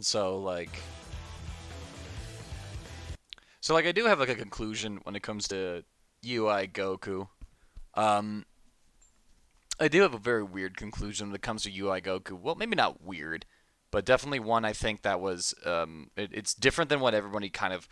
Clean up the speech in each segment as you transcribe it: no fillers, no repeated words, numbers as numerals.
So like, I do have like a conclusion when it comes to UI Goku. Um, I do have a very weird conclusion when it comes to UI Goku. Well, maybe not weird, but definitely one I think that was it's different than what everybody kind of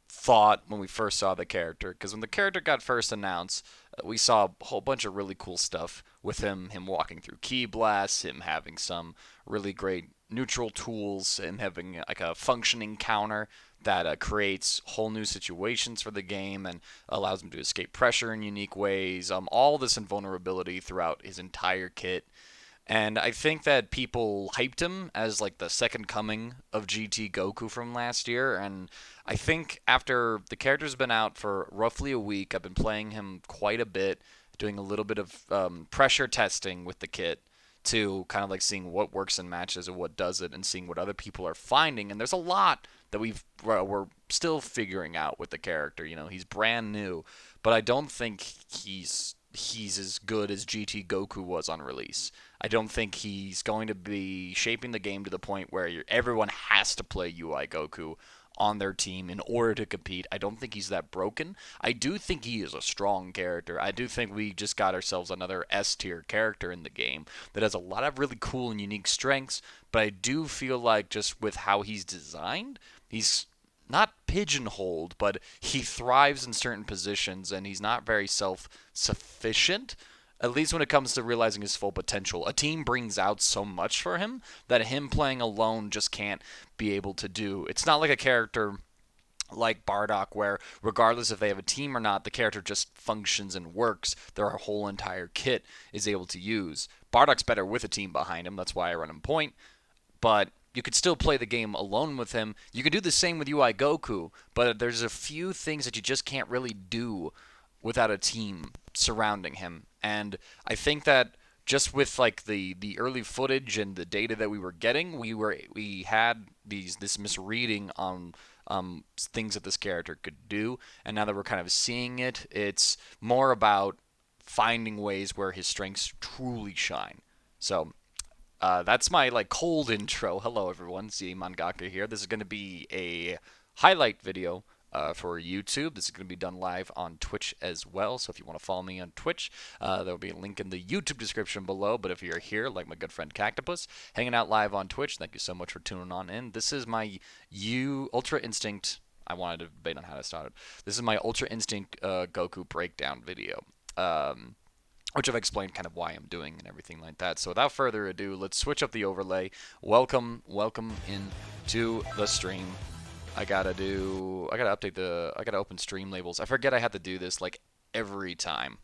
thought when we first saw the character. Because when the character got first announced, we saw a whole bunch of really cool stuff with him walking through ki blasts, him having some really great neutral tools, and having like a functioning counter that creates whole new situations for the game and allows him to escape pressure in unique ways. All this invulnerability throughout his entire kit. And I think that people hyped him as like the second coming of GT Goku from last year. And I think after the character's been out for roughly a week, I've been playing him quite a bit, doing a little bit of pressure testing with the kit to kind of like seeing what works in matches and what doesn't, and seeing what other people are finding. And there's a lot that we're still figuring out with the character. You know, he's brand new, but I don't think he's as good as GT Goku was on release. I don't think he's going to be shaping the game to the point where everyone has to play UI Goku on their team in order to compete. I don't think he's that broken. I do think he is a strong character. I do think we just got ourselves another S tier character in the game that has a lot of really cool and unique strengths, but I do feel like just with how he's designed, he's not pigeonholed, but he thrives in certain positions and he's not very self sufficient. At least when it comes to realizing his full potential. A team brings out so much for him that him playing alone just can't be able to do. It's not like a character like Bardock, where regardless if they have a team or not, the character just functions and works. Their whole entire kit is able to use. Bardock's better with a team behind him. That's why I run him point. But you could still play the game alone with him. You can do the same with UI Goku, but there's a few things that you just can't really do without a team surrounding him. And I think that just with like the early footage and the data that we were getting, we had this misreading on things that this character could do, and now that we're kind of seeing it, it's more about finding ways where his strengths truly shine. So that's my like cold intro. Hello everyone, Z Mangaka here. This is going to be a highlight video for YouTube. This is going to be done live on Twitch as well. So if you want to follow me on Twitch, there will be a link in the YouTube description below. But if you're here, like my good friend Cactopus, hanging out live on Twitch, thank you so much for tuning on in. This is my Ultra Instinct. I wanted to debate on how to start it. This is my Ultra Instinct Goku breakdown video. Which I've explained kind of why I'm doing and everything like that. So without further ado, let's switch up the overlay. Welcome in to the stream. I gotta open stream labels. I forget I have to do this like every time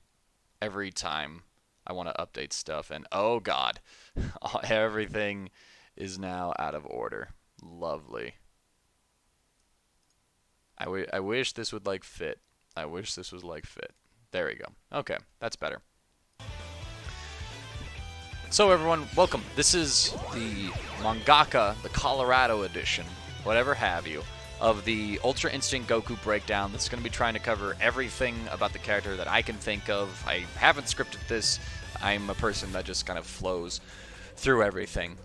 I want to update stuff, and oh god, everything is now out of order. Lovely. I wish this would like fit. I wish this was like fit. There we go. Okay, that's better. So everyone, welcome. This is the Mangaka, the Colorado edition, whatever have you, of the Ultra Instinct Goku breakdown. This is going to be trying to cover everything about the character that I can think of. I haven't scripted this. I'm a person that just kind of flows through everything.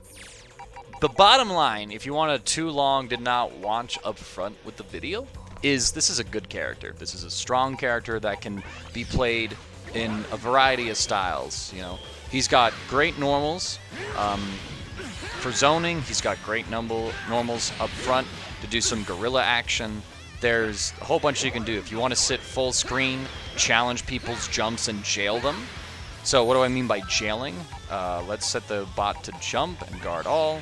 The bottom line, if you want a too long did not watch up front with the video, is this is a good character. This is a strong character that can be played in a variety of styles, you know. He's got great normals. For zoning, he's got great normals up front to do some guerrilla action. There's a whole bunch you can do. If you want to sit full screen, challenge people's jumps and jail them. So what do I mean by jailing? Let's set the bot to jump and guard all.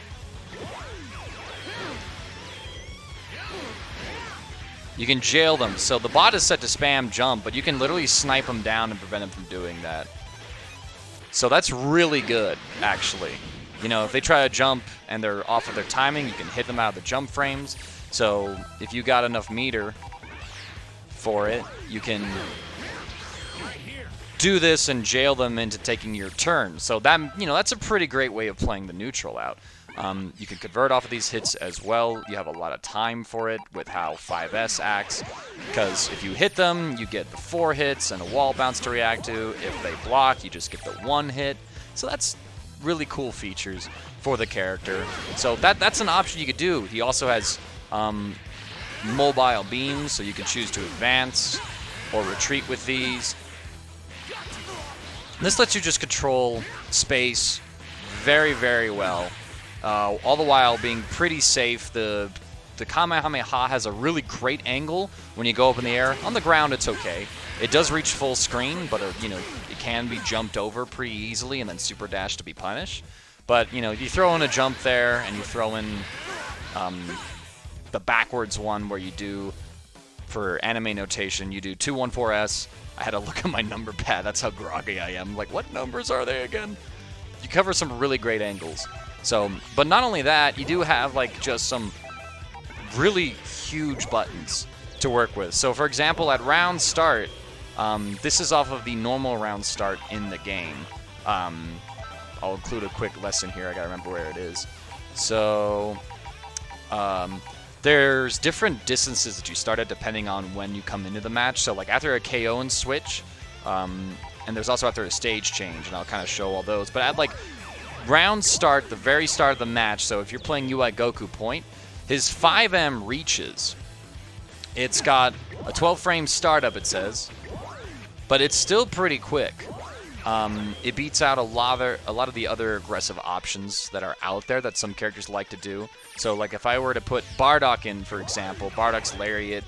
You can jail them. So the bot is set to spam jump, but you can literally snipe them down and prevent them from doing that. So that's really good, actually. You know, if they try to jump and they're off of their timing, you can hit them out of the jump frames. So if you got enough meter for it, you can do this and jail them into taking your turn. So that, you know, that's a pretty great way of playing the neutral out. You can convert off of these hits as well. You have a lot of time for it with how 5S acts, because if you hit them, you get the 4 hits and a wall bounce to react to. If they block, you just get the 1 hit. So that's really cool features for the character. So that's an option you could do. He also has mobile beams, so you can choose to advance or retreat with these. This lets you just control space very, very well, all the while being pretty safe. The Kamehameha has a really great angle when you go up in the air. On the ground, it's okay. It does reach full screen, but you know, it can be jumped over pretty easily and then super dash to be punished. But you know, you throw in a jump there, and you throw in the backwards one where you do, for anime notation, you do 214S. I had to look at my number pad. That's how groggy I am. Like, what numbers are they again? You cover some really great angles. So, but not only that, you do have like just some really huge buttons to work with. So, for example, at round start, this is off of the normal round start in the game. I'll include a quick lesson here. I gotta remember where it is. So, there's different distances that you start at depending on when you come into the match. So like after a KO and switch, and there's also after a stage change, and I'll kind of show all those. But at like round start, the very start of the match, so if you're playing UI Goku Point, his 5M reaches. It's got a 12 frame startup, it says, but it's still pretty quick. It beats out a lot of the other aggressive options that are out there that some characters like to do. So, like, if I were to put Bardock in, for example, Bardock's Lariat,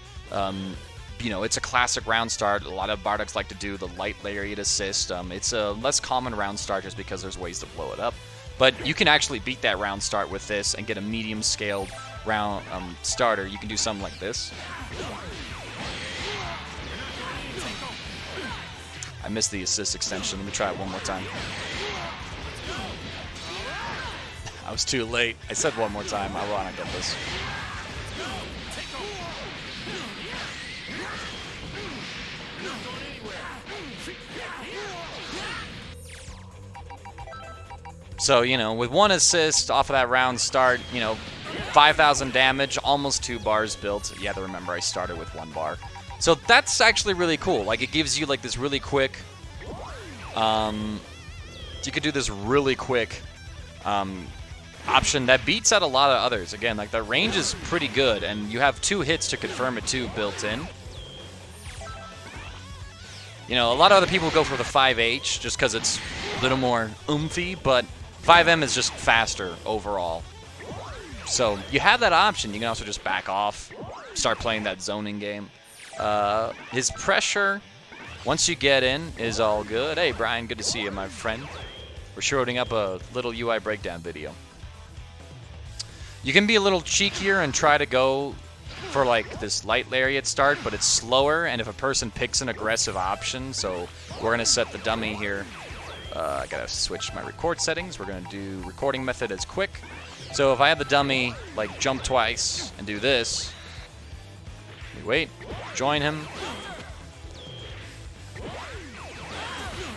you know, it's a classic round start. A lot of Bardocks like to do the light Lariat assist. It's a less common round start just because there's ways to blow it up. But you can actually beat that round start with this and get a medium-scaled round starter. You can do something like this. I missed the assist extension. Let me try it one more time. I was too late. I said one more time. I want to get this. So, you know, with one assist off of that round start, you know, 5,000 damage, almost 2 bars built. You have to remember I started with 1 bar. So that's actually really cool. Like, it gives you like this really quick, you could do this really quick option that beats out a lot of others. Again, like, the range is pretty good, and you have 2 hits to confirm it too built in. You know, a lot of other people go for the 5H just because it's a little more oomphy, but 5M is just faster overall. So you have that option. You can also just back off, start playing that zoning game. His pressure, once you get in, is all good. Hey, Brian, good to see you, my friend. We're shooting up a little UI breakdown video. You can be a little cheekier and try to go for like this light lariat start, but it's slower, and if a person picks an aggressive option, so we're going to set the dummy here. I got to switch my record settings. We're going to do recording method as quick. So if I have the dummy like jump twice and do this, wait, join him.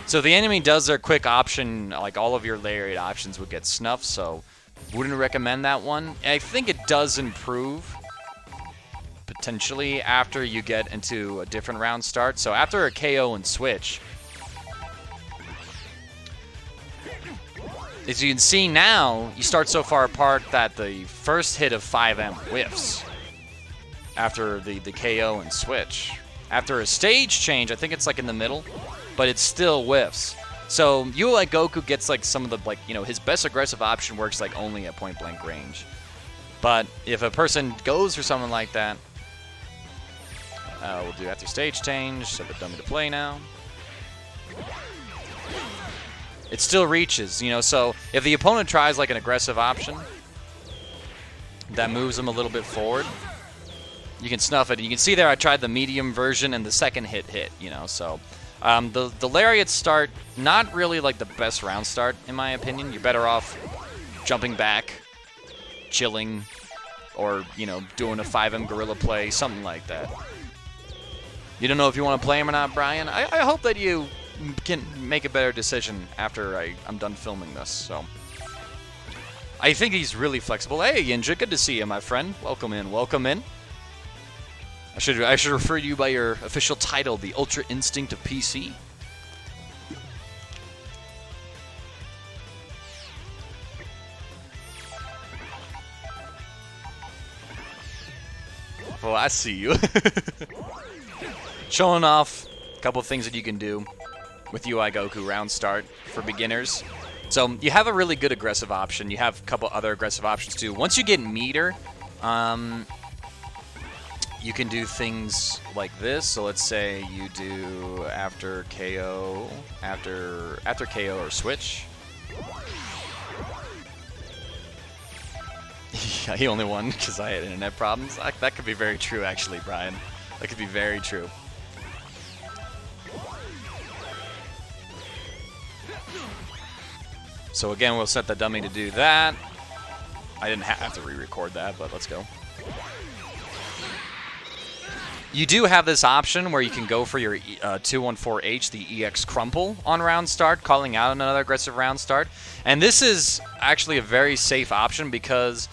So the enemy does their quick option, like all of your lariat options would get snuffed, so wouldn't recommend that one. I think it does improve potentially after you get into a different round start. So after a KO and switch, as you can see now, you start so far apart that the first hit of 5M whiffs after the KO and switch. After a stage change, I think it's like in the middle, but it still whiffs. So UI Goku gets like some of the, like, you know, his best aggressive option works like only at point blank range. But if a person goes for something like that, we'll do after stage change, set the dummy to play now. It still reaches, you know, so if the opponent tries like an aggressive option that moves them a little bit forward, you can snuff it. You can see there I tried the medium version and the second hit, you know, so the lariat start, not really like the best round start in my opinion. You're better off jumping back, chilling, or, you know, doing a 5M gorilla play, something like that. You don't know if you want to play him or not, Brian? I hope that you can make a better decision after I'm done filming this, so. I think he's really flexible. Hey, Yinja, good to see you, my friend. Welcome in, welcome in. I should refer to you by your official title, the Ultra Instinct of PC. Oh, I see you. Showing off a couple things that you can do with UI Goku round start for beginners. So you have a really good aggressive option. You have a couple other aggressive options too. Once you get meter, you can do things like this. So let's say you do after KO, after KO or switch. Yeah, he only won because I had internet problems. That could be very true, actually, Brian. That could be very true. So again, we'll set the dummy to do that. I didn't have to re-record that, but let's go. You do have this option where you can go for your 214H, the EX Crumple on round start, calling out another aggressive round start. And this is actually a very safe option because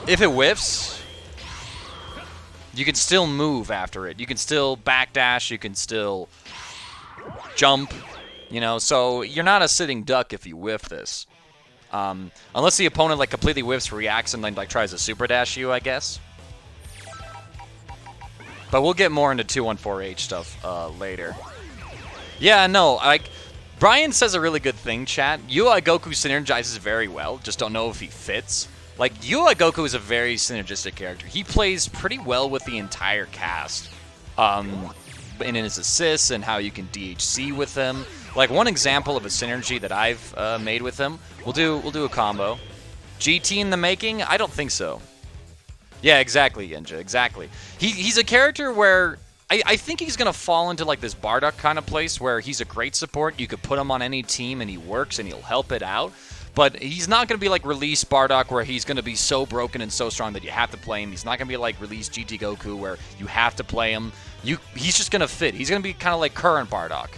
if it whiffs, you can still move after it. You can still backdash, you can still jump, you know, so you're not a sitting duck if you whiff this. Unless the opponent like completely whiffs, reacts, and then like tries to super dash you, I guess. But we'll get more into 214H stuff later. Yeah, no, like, Brian says a really good thing, chat. UI Goku synergizes very well, just don't know if he fits. Like, UI Goku is a very synergistic character. He plays pretty well with the entire cast. In his assists and how you can DHC with him. Like, one example of a synergy that I've made with him, we'll do a combo. GT in the making? I don't think so. Yeah, exactly, Yenja, exactly. He's a character where I think he's going to fall into like this Bardock kind of place where he's a great support. You could put him on any team and he works and he'll help it out. But he's not going to be like release Bardock where he's going to be so broken and so strong that you have to play him. He's not going to be like release GT Goku where you have to play him. He's just going to fit. He's going to be kind of like current Bardock.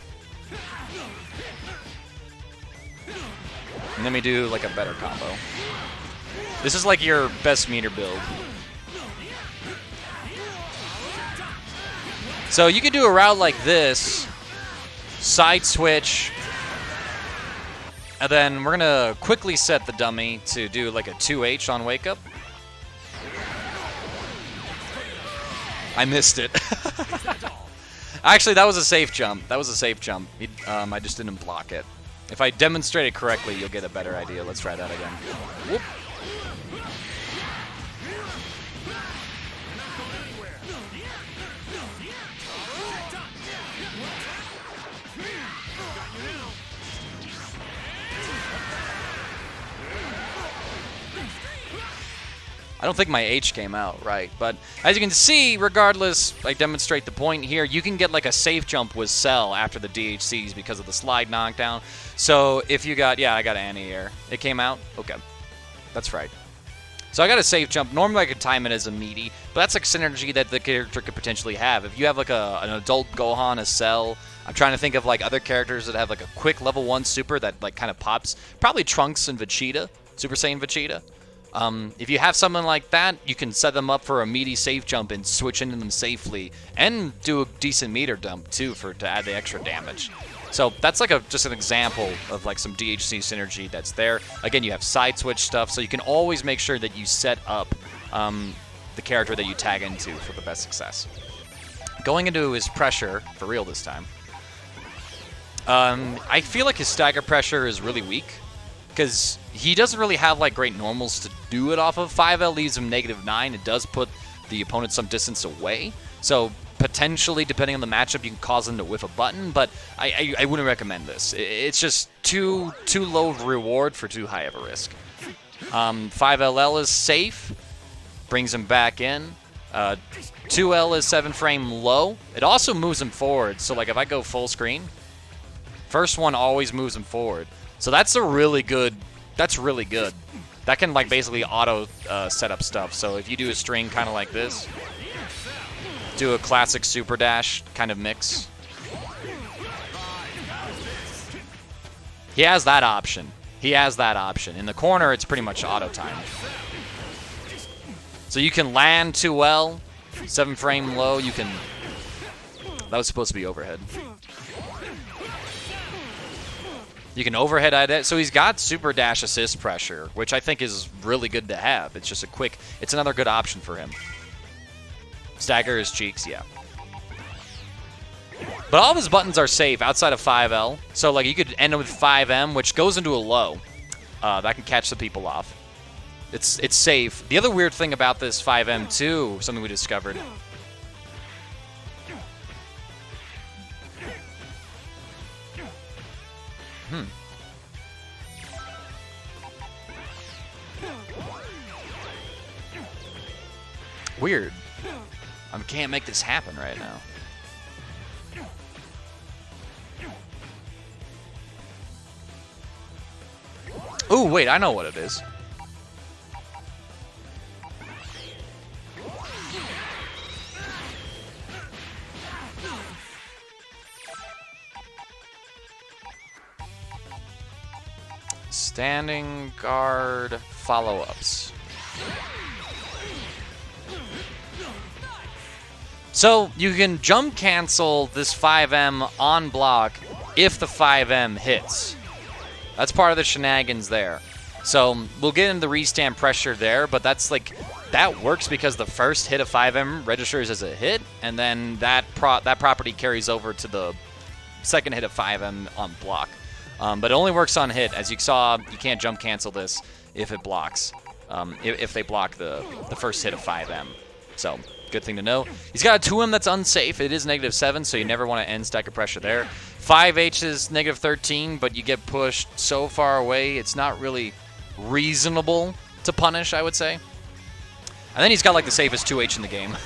And then we do like a better combo. This is like your best meter build. So you could do a route like this, side switch, and then we're going to quickly set the dummy to do like a 2H on wake up. I missed it. Actually, that was a safe jump. That was a safe jump. I just didn't block it. If I demonstrate it correctly, you'll get a better idea. Let's try that again. Whoop. I don't think my H came out right, but as you can see, regardless, I demonstrate the point here, you can get like a safe jump with Cell after the DHCs because of the slide knockdown. So if you got, yeah, I got anti-air. It came out? Okay. That's right. So I got a safe jump. Normally I could time it as a meaty, but that's like synergy that the character could potentially have. If you have like an adult Gohan, a Cell, I'm trying to think of like other characters that have like a quick level 1 super that like kind of pops. Probably Trunks and Vegeta, Super Saiyan Vegeta. If you have someone like that, you can set them up for a meaty safe jump and switch into them safely, and do a decent meter dump too to add the extra damage. So that's like just an example of like some DHC synergy that's there. Again, you have side switch stuff, so you can always make sure that you set up the character that you tag into for the best success. Going into his pressure, for real this time, I feel like his stagger pressure is really weak, because he doesn't really have like great normals to do it off of. 5L leaves him -9. It does put the opponent some distance away. So potentially, depending on the matchup, you can cause him to whiff a button, but I wouldn't recommend this. It's just too low reward for too high of a risk. 5LL is safe, brings him back in. 2L is 7 frame low. It also moves him forward, so like if I go full screen, first one always moves him forward. So that's a really good, that's really good. That can like basically auto set up stuff. So if you do a string kind of like this, do a classic super dash kind of mix. He has that option. He has that option. In the corner, it's pretty much auto time. So you can land 2L, 7 frame low. You can, that was supposed to be overhead. You can overhead at it. So he's got super dash assist pressure, which I think is really good to have. It's just a quick, it's another good option for him. Stagger his cheeks, yeah. But all of his buttons are safe outside of 5L. So, like, you could end with 5M, which goes into a low. That can catch the people off. It's safe. The other weird thing about this 5M, too, something we discovered. Weird. I can't make this happen right now. Ooh, wait, I know what it is. Standing guard follow-ups. So you can jump cancel this 5M on block if the 5M hits. That's part of the shenanigans there. So we'll get into the restand pressure there, but that's like, that works because the first hit of 5M registers as a hit, and then that property carries over to the second hit of 5M on block. But it only works on hit. As you saw, you can't jump cancel this if it blocks. If they block the first hit of 5M. So, good thing to know. He's got a 2M that's unsafe. It is -7, so you never want to end stack of pressure there. 5H is -13, but you get pushed so far away, it's not really reasonable to punish, I would say. And then he's got like the safest 2H in the game.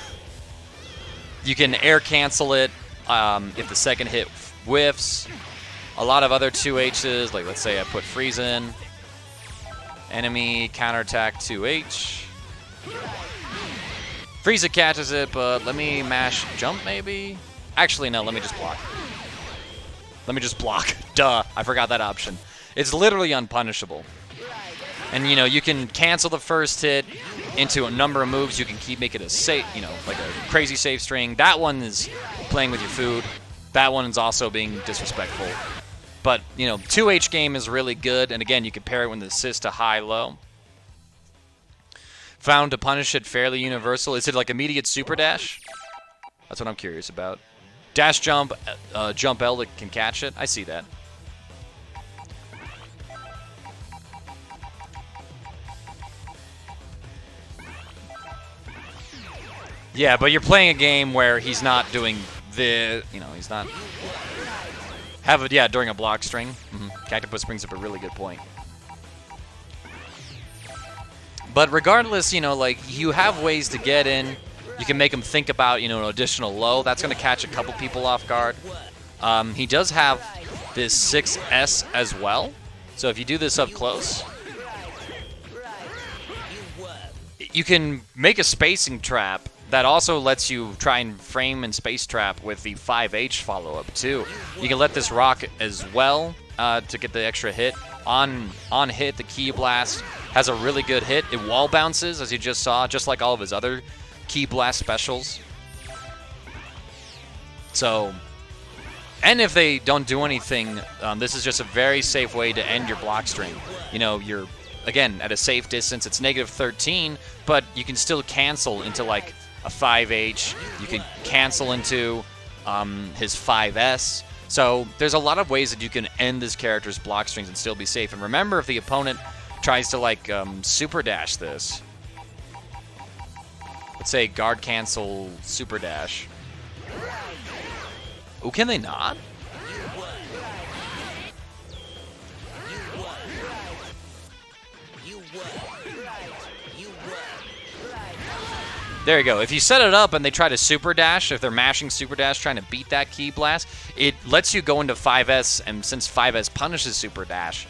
You can air cancel it if the second hit whiffs. A lot of other 2Hs, like let's say I put freeze in. Enemy counterattack 2H. Frieza catches it, but let me mash jump maybe? Actually, no, let me just block. Let me just block. Duh, I forgot that option. It's literally unpunishable. And, you know, you can cancel the first hit into a number of moves. You can keep making it a safe, you know, like a crazy save string. That one is playing with your food. That one is also being disrespectful. But, you know, 2H game is really good. And, again, you can pair it with the assist to high-low. Found to punish it fairly universal. Is it like immediate super dash? That's what I'm curious about. Dash jump, jump L that can catch it. I see that. Yeah, but you're playing a game where he's not doing the, you know, he's not. Have it, yeah, during a block string. Cactopus brings up a really good point. But regardless, you know, like, you have ways to get in. You can make him think about, you know, an additional low. That's going to catch a couple people off guard. He does have this 6S as well. So if you do this up close, you can make a spacing trap that also lets you try and frame and space trap with the 5H follow-up, too. You can let this rock as well to get the extra hit. On hit, the Ki Blast has a really good hit. It wall bounces, as you just saw, just like all of his other Ki Blast specials. So, and if they don't do anything, this is just a very safe way to end your block string. You know, you're, again, at a safe distance. It's -13, but you can still cancel into, like, a 5H. You can cancel into his 5S. So there's a lot of ways that you can end this character's block strings and still be safe. And remember, if the opponent tries to, like, super dash this. Let's say guard cancel super dash. Oh, can they not? There you go. If you set it up and they try to super dash, if they're mashing super dash trying to beat that Ki Blast, it lets you go into 5S, and since 5S punishes super dash,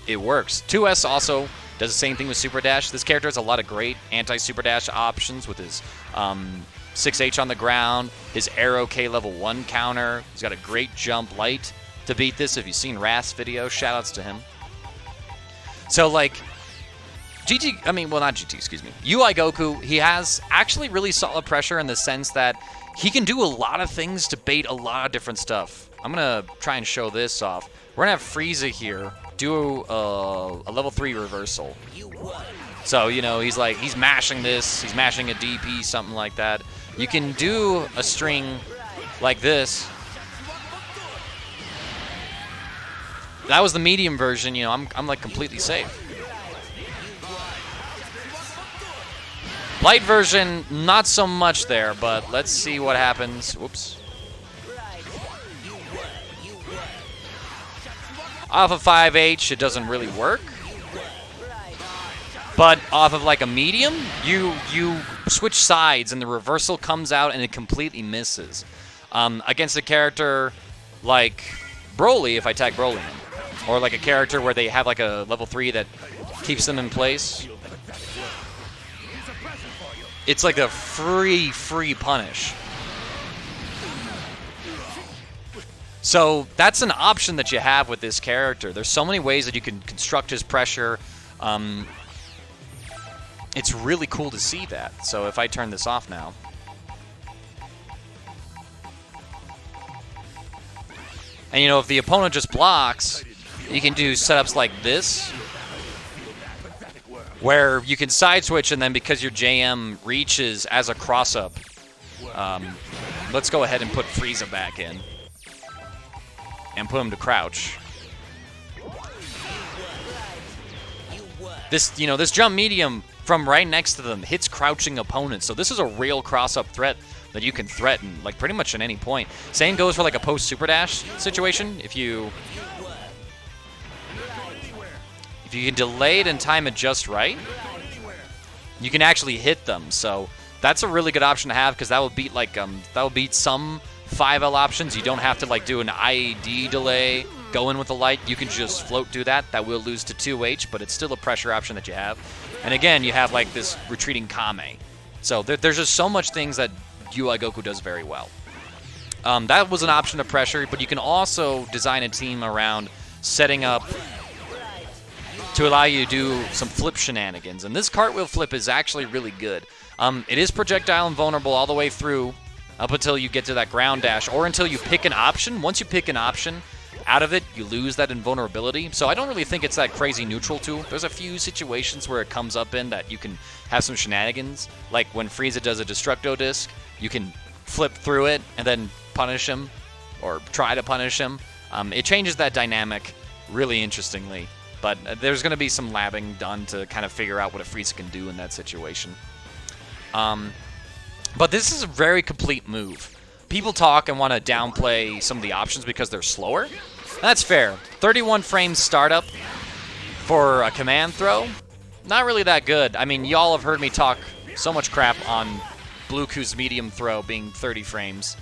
it works. 2S also does the same thing with super dash. This character has a lot of great anti-super dash options with his 6H on the ground, his arrow K level 1 counter. He's got a great jump light to beat this. If you've seen Rast's video, shoutouts to him. So, like, UI Goku, he has actually really solid pressure in the sense that he can do a lot of things to bait a lot of different stuff. I'm going to try and show this off. We're going to have Frieza here do a level 3 reversal. So, you know, he's mashing this, he's mashing a DP, something like that. You can do a string like this. That was the medium version, you know, I'm like completely safe. Light version, not so much there, but let's see what happens. Whoops. Off of 5H, it doesn't really work. But off of like a medium, you switch sides and the reversal comes out and it completely misses. Against a character like Broly, if I tag Broly in, or like a character where they have like a level 3 that keeps them in place, it's like a free punish. So that's an option that you have with this character. There's so many ways that you can construct his pressure. It's really cool to see that. So if I turn this off now. And you know, if the opponent just blocks, you can do setups like this, where you can side switch, and then because your JM reaches as a cross-up, let's go ahead and put Frieza back in. And put him to crouch. This, you know, this jump medium from right next to them hits crouching opponents. So this is a real cross-up threat that you can threaten, like pretty much at any point. Same goes for like a post-super dash situation. If you can delay it and time it just right, you can actually hit them. So that's a really good option to have, because that will beat like that will beat some 5L options. You don't have to like do an IAD delay, go in with the light. You can just float do that. That will lose to 2H, but it's still a pressure option that you have. And again, you have like this retreating Kame. So there's just so much things that UI Goku does very well. That was an option of pressure, but you can also design a team around setting up to allow you to do some flip shenanigans. And this cartwheel flip is actually really good. It is projectile invulnerable all the way through, up until you get to that ground dash, or until you pick an option. Once you pick an option out of it, you lose that invulnerability. So I don't really think it's that crazy neutral tool. There's a few situations where it comes up in that you can have some shenanigans. Like when Frieza does a Destructo Disc, you can flip through it and then punish him, or try to punish him. It changes that dynamic really interestingly. But there's going to be some labbing done to kind of figure out what a Frieza can do in that situation. But this is a very complete move. People talk and want to downplay some of the options because they're slower. That's fair. 31 frames startup for a command throw, not really that good. I mean, y'all have heard me talk so much crap on Blueku's medium throw being 30 frames,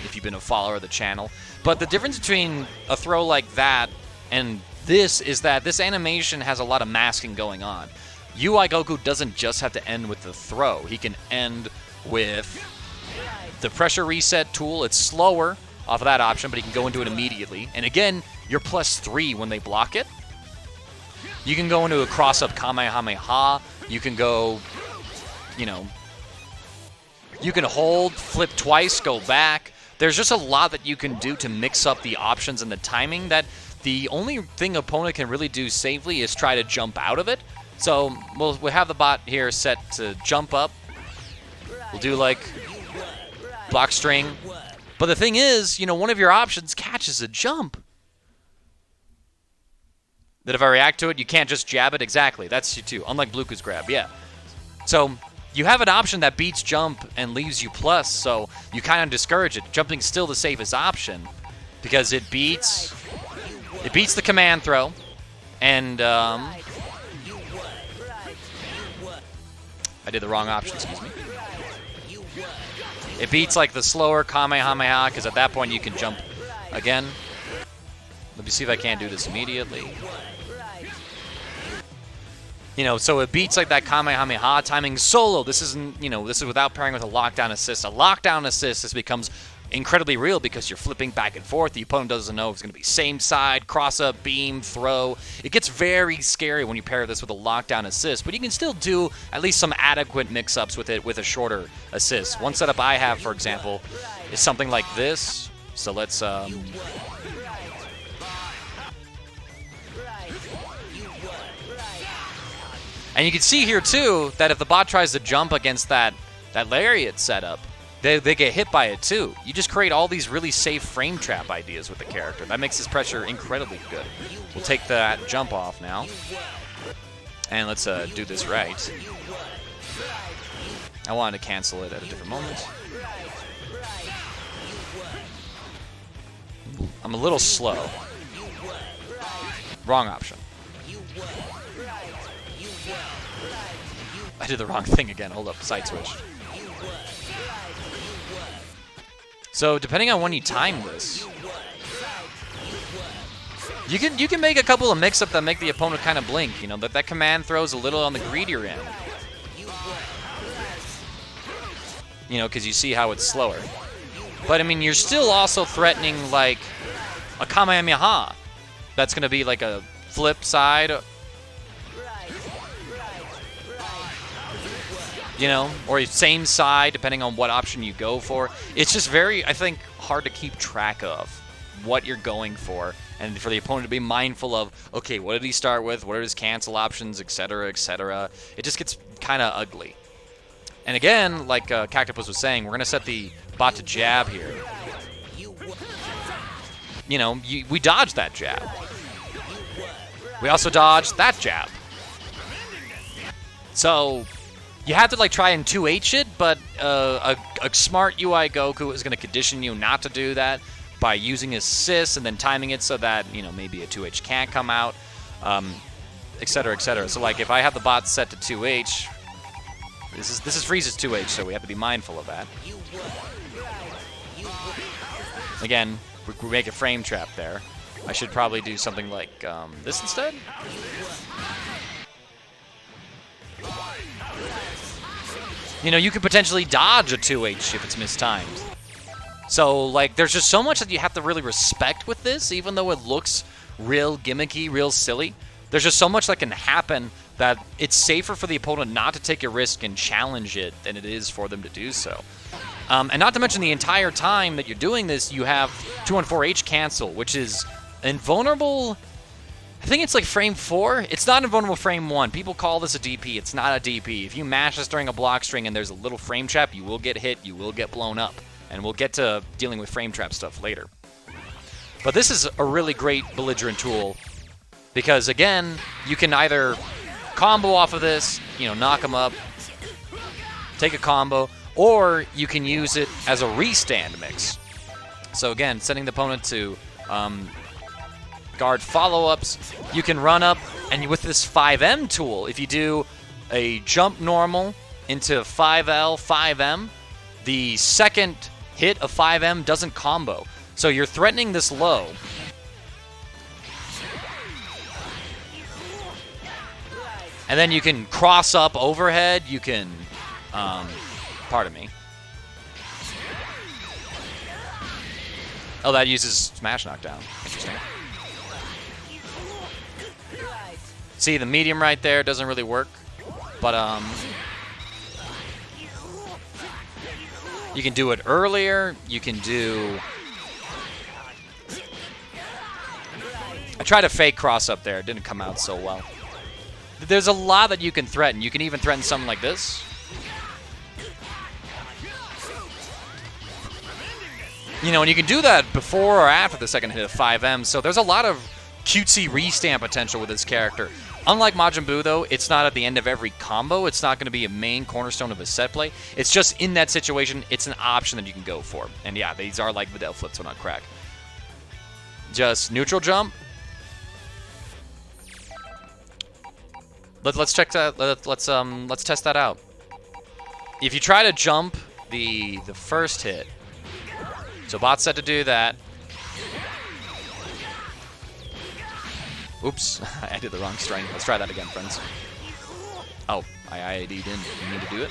if you've been a follower of the channel. But the difference between a throw like that and this is that this animation has a lot of masking going on. UI Goku doesn't just have to end with the throw. He can end with the pressure reset tool. It's slower off of that option, but he can go into it immediately. And again, you're +3 when they block it. You can go into a cross-up Kamehameha. You can go, you know, you can hold, flip twice, go back. There's just a lot that you can do to mix up the options and the timing that the only thing opponent can really do safely is try to jump out of it. So we'll have the bot here set to jump up. We'll do like block string. But the thing is, you know, one of your options catches a jump. That if I react to it, you can't just jab it. Exactly. That's you too. Unlike Blueku's grab. Yeah. So you have an option that beats jump and leaves you plus. So you kind of discourage it. Jumping's still the safest option because it beats the command throw. And I did the wrong option. Excuse me. It beats like the slower Kamehameha, because at that point you can jump again. Let me see if I can't do this immediately. You know, so it beats like that Kamehameha timing solo. This isn't, you know, this is without pairing with a lockdown assist. A lockdown assist, this becomes incredibly real because you're flipping back and forth. The opponent doesn't know if it's going to be same side, cross-up, beam, throw. It gets very scary when you pair this with a lockdown assist, but you can still do at least some adequate mix-ups with it with a shorter assist. One setup I have, for example, is something like this. So let's... And you can see here, too, that if the bot tries to jump against that lariat setup, they get hit by it, too. You just create all these really safe frame trap ideas with the character. That makes his pressure incredibly good. We'll take that jump off now. And let's do this right. I wanted to cancel it at a different moment. I'm a little slow. Wrong option. I did the wrong thing again. Hold up, side switch. So depending on when you time this, you can make a couple of mix-up that make the opponent kind of blink. You know, that command throws a little on the greedier end. You know, because you see how it's slower. But I mean, you're still also threatening like a Kamehameha. That's gonna be like a flip side. You know, or same side, depending on what option you go for. It's just very, I think, hard to keep track of what you're going for, and for the opponent to be mindful of, okay, what did he start with? What are his cancel options, etc., etc. It just gets kind of ugly. And again, like Cactopus was saying, we're going to set the bot to jab here. You know, we dodged that jab. We also dodged that jab. So you have to like try and 2H it, but a smart UI Goku is going to condition you not to do that by using assist and then timing it so that, you know, maybe a 2H can't come out, etc., etc. So like if I have the bot set to 2H, this is Frieza's 2H, so we have to be mindful of that. Again, we make a frame trap there. I should probably do something like this instead. You know, you could potentially dodge a 2H if it's mistimed. So, like, there's just so much that you have to really respect with this, even though it looks real gimmicky, real silly. There's just so much that can happen that it's safer for the opponent not to take a risk and challenge it than it is for them to do so. And not to mention the entire time that you're doing this, you have 214H cancel, which is invulnerable. I think it's like frame 4. It's not invulnerable frame 1. People call this a DP. It's not a DP. If you mash this during a block string and there's a little frame trap, you will get hit, you will get blown up. And we'll get to dealing with frame trap stuff later. But this is a really great belligerent tool because, again, you can either combo off of this, you know, knock them up, take a combo, or you can use it as a restand mix. So, again, sending the opponent to guard follow-ups, you can run up, and with this 5M tool, if you do a jump normal into 5L, 5M, the second hit of 5M doesn't combo. So you're threatening this low. And then you can cross up overhead. You can, pardon me. Oh, that uses smash knockdown. Interesting. See, the medium right there doesn't really work. But, you can do it earlier. You can do... I tried a fake cross up there. It didn't come out so well. There's a lot that you can threaten. You can even threaten something like this. You know, and you can do that before or after the second hit of 5M. So there's a lot of cutesy restamp potential with this character. Unlike Majin Buu, though, it's not at the end of every combo. It's not going to be a main cornerstone of a set play. It's just in that situation, it's an option that you can go for. And yeah, these are like Videl flips on crack. Just neutral jump. Let's check that. Let's test that out. If you try to jump the first hit, so bot's set to do that. Oops, I did the wrong string. Let's try that again, friends. Oh, I didn't mean to do it.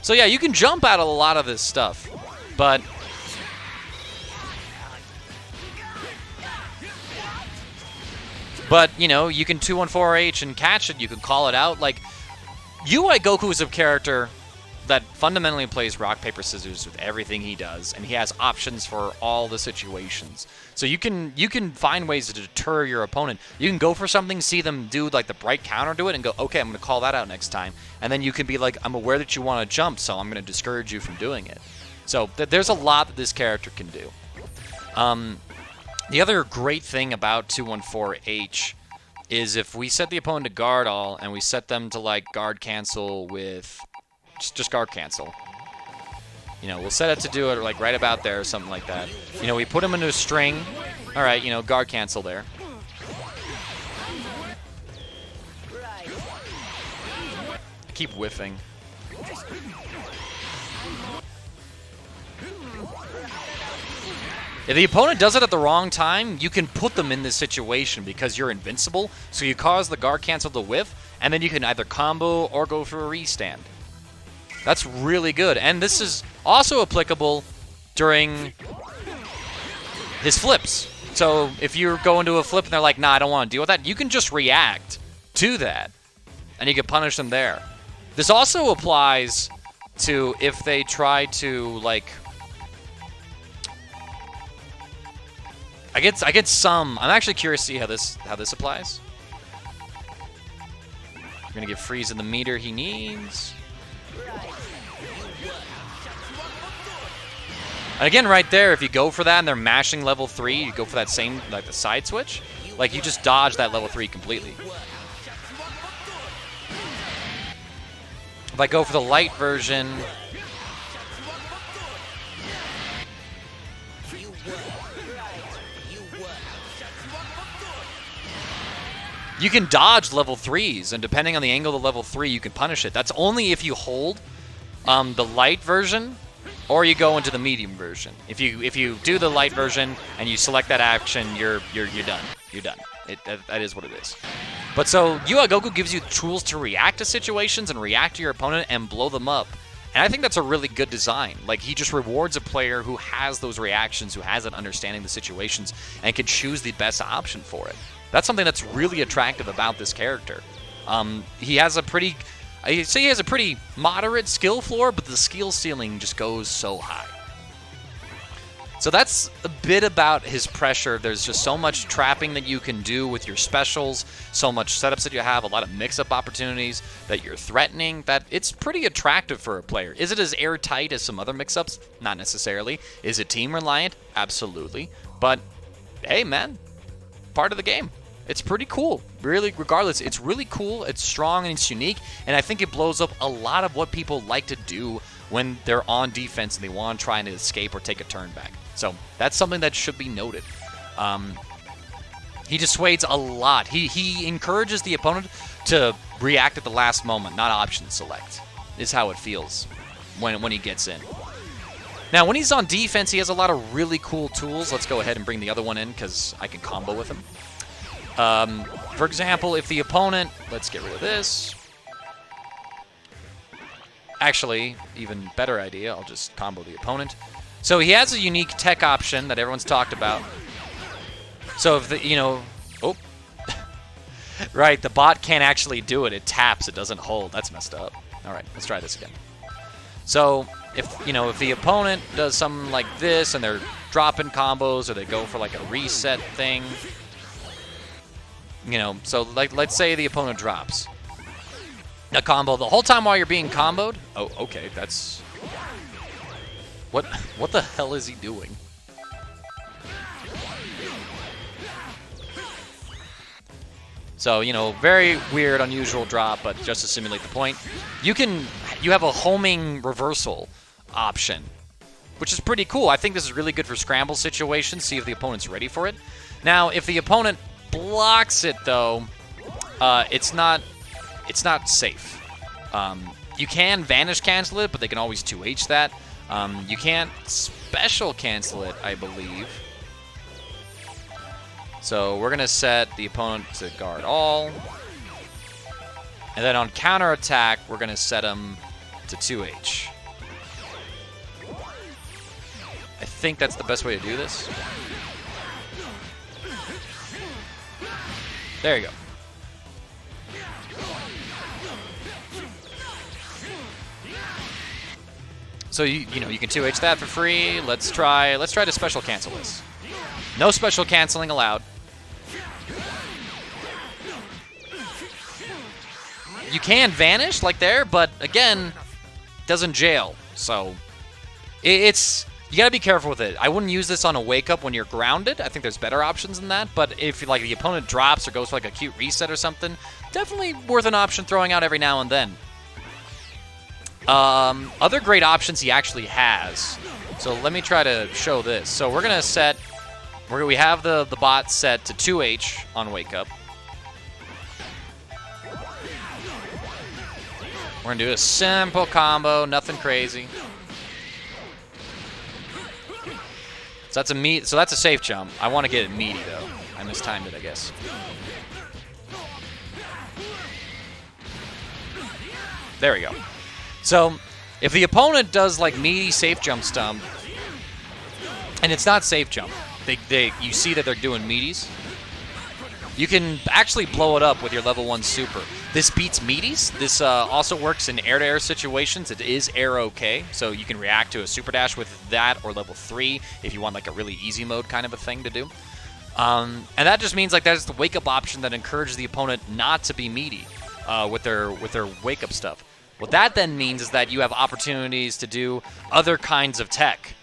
So yeah, you can jump out of a lot of this stuff, but you know, you can 214H and catch it. You can call it out. Like, UI Goku is a character that fundamentally plays rock, paper, scissors with everything he does, and he has options for all the situations. So you can find ways to deter your opponent. You can go for something, see them do like the bright counter to it, and go, okay, I'm going to call that out next time. And then you can be like, I'm aware that you want to jump, so I'm going to discourage you from doing it. So there's a lot that this character can do. The other great thing about 214H is if we set the opponent to guard all, and we set them to like guard cancel with just guard cancel. You know, we'll set it to do it like right about there or something like that. You know, we put him into a string. All right, you know, guard cancel there. I keep whiffing. If the opponent does it at the wrong time, you can put them in this situation because you're invincible. So you cause the guard cancel to whiff, and then you can either combo or go for a restand. That's really good. And this is also applicable during his flips. So if you're going to a flip and they're like, nah, I don't want to deal with that, you can just react to that, and you can punish them there. This also applies to if they try to, like... I get some. I'm actually curious to see how this applies. We're gonna give Frieza the meter he needs. And again, right there, if you go for that and they're mashing level 3, you go for that same, like the side switch, like you just dodge that level 3 completely. If I go for the light version, you can dodge level 3s, and depending on the angle of the level 3, you can punish it. That's only if you hold the light version, or you go into the medium version. If you do the light version and you select that action, you're done. You're done. That is what it is. But so UI Goku gives you tools to react to situations and react to your opponent and blow them up. And I think that's a really good design. Like, he just rewards a player who has those reactions, who has an understanding of the situations, and can choose the best option for it. That's something that's really attractive about this character. He has a pretty... I'd say he has a pretty moderate skill floor, but the skill ceiling just goes so high. So that's a bit about his pressure. There's just so much trapping that you can do with your specials, so much setups that you have, a lot of mix-up opportunities that you're threatening, that it's pretty attractive for a player. Is it as airtight as some other mix-ups? Not necessarily. Is it team-reliant? Absolutely. But, hey, man, part of the game. It's pretty cool. Really, regardless, it's really cool, it's strong, and it's unique, and I think it blows up a lot of what people like to do when they're on defense and they want to try and escape or take a turn back. So that's something that should be noted. He dissuades a lot. He encourages the opponent to react at the last moment, not option select, is how it feels when he gets in. Now, when he's on defense, he has a lot of really cool tools. Let's go ahead and bring the other one in because I can combo with him. For example, if the opponent... Let's get rid of this. Actually, even better idea, I'll just combo the opponent. So he has a unique tech option that everyone's talked about. So if the, you know... Oh. Right, the bot can't actually do it. It taps, it doesn't hold. That's messed up. All right, let's try this again. So if, you know, if the opponent does something like this and they're dropping combos or they go for like a reset thing... You know, so like, let's say the opponent drops a combo the whole time while you're being comboed. Oh, okay, that's... What the hell is he doing? So, you know, very weird, unusual drop, but just to simulate the point. You have a homing reversal option, which is pretty cool. I think this is really good for scramble situations, see if the opponent's ready for it. Now, if the opponent blocks it, though, it's not safe. You can vanish cancel it, but they can always 2H that. You can't special cancel it, I believe. So we're going to set the opponent to guard all. And then on counter attack, we're going to set him to 2H. I think that's the best way to do this. There you go. So you know you can 2H that for free. Let's try to special cancel this. No special canceling allowed. You can vanish like there, but again, doesn't jail. So it's you gotta be careful with it. I wouldn't use this on a wake up when you're grounded. I think there's better options than that. But if like the opponent drops or goes for like a cute reset or something, definitely worth an option throwing out every now and then. Other great options he actually has. So let me try to show this. So we're gonna set. We have the bot set to 2H on wake up. We're gonna do a simple combo, nothing crazy. So that's a safe jump. I want to get it meaty though. I mistimed it, I guess. There we go. So if the opponent does like meaty safe jump stump, and it's not safe jump, you see that they're doing meaties. You can actually blow it up with your level 1 super. This beats meaties. This also works in air-to-air situations. It is air okay, so you can react to a super dash with that or level 3 if you want like a really easy mode kind of a thing to do. And that just means like that's the wake-up option that encourages the opponent not to be meaty with their wake-up stuff. What that then means is that you have opportunities to do other kinds of tech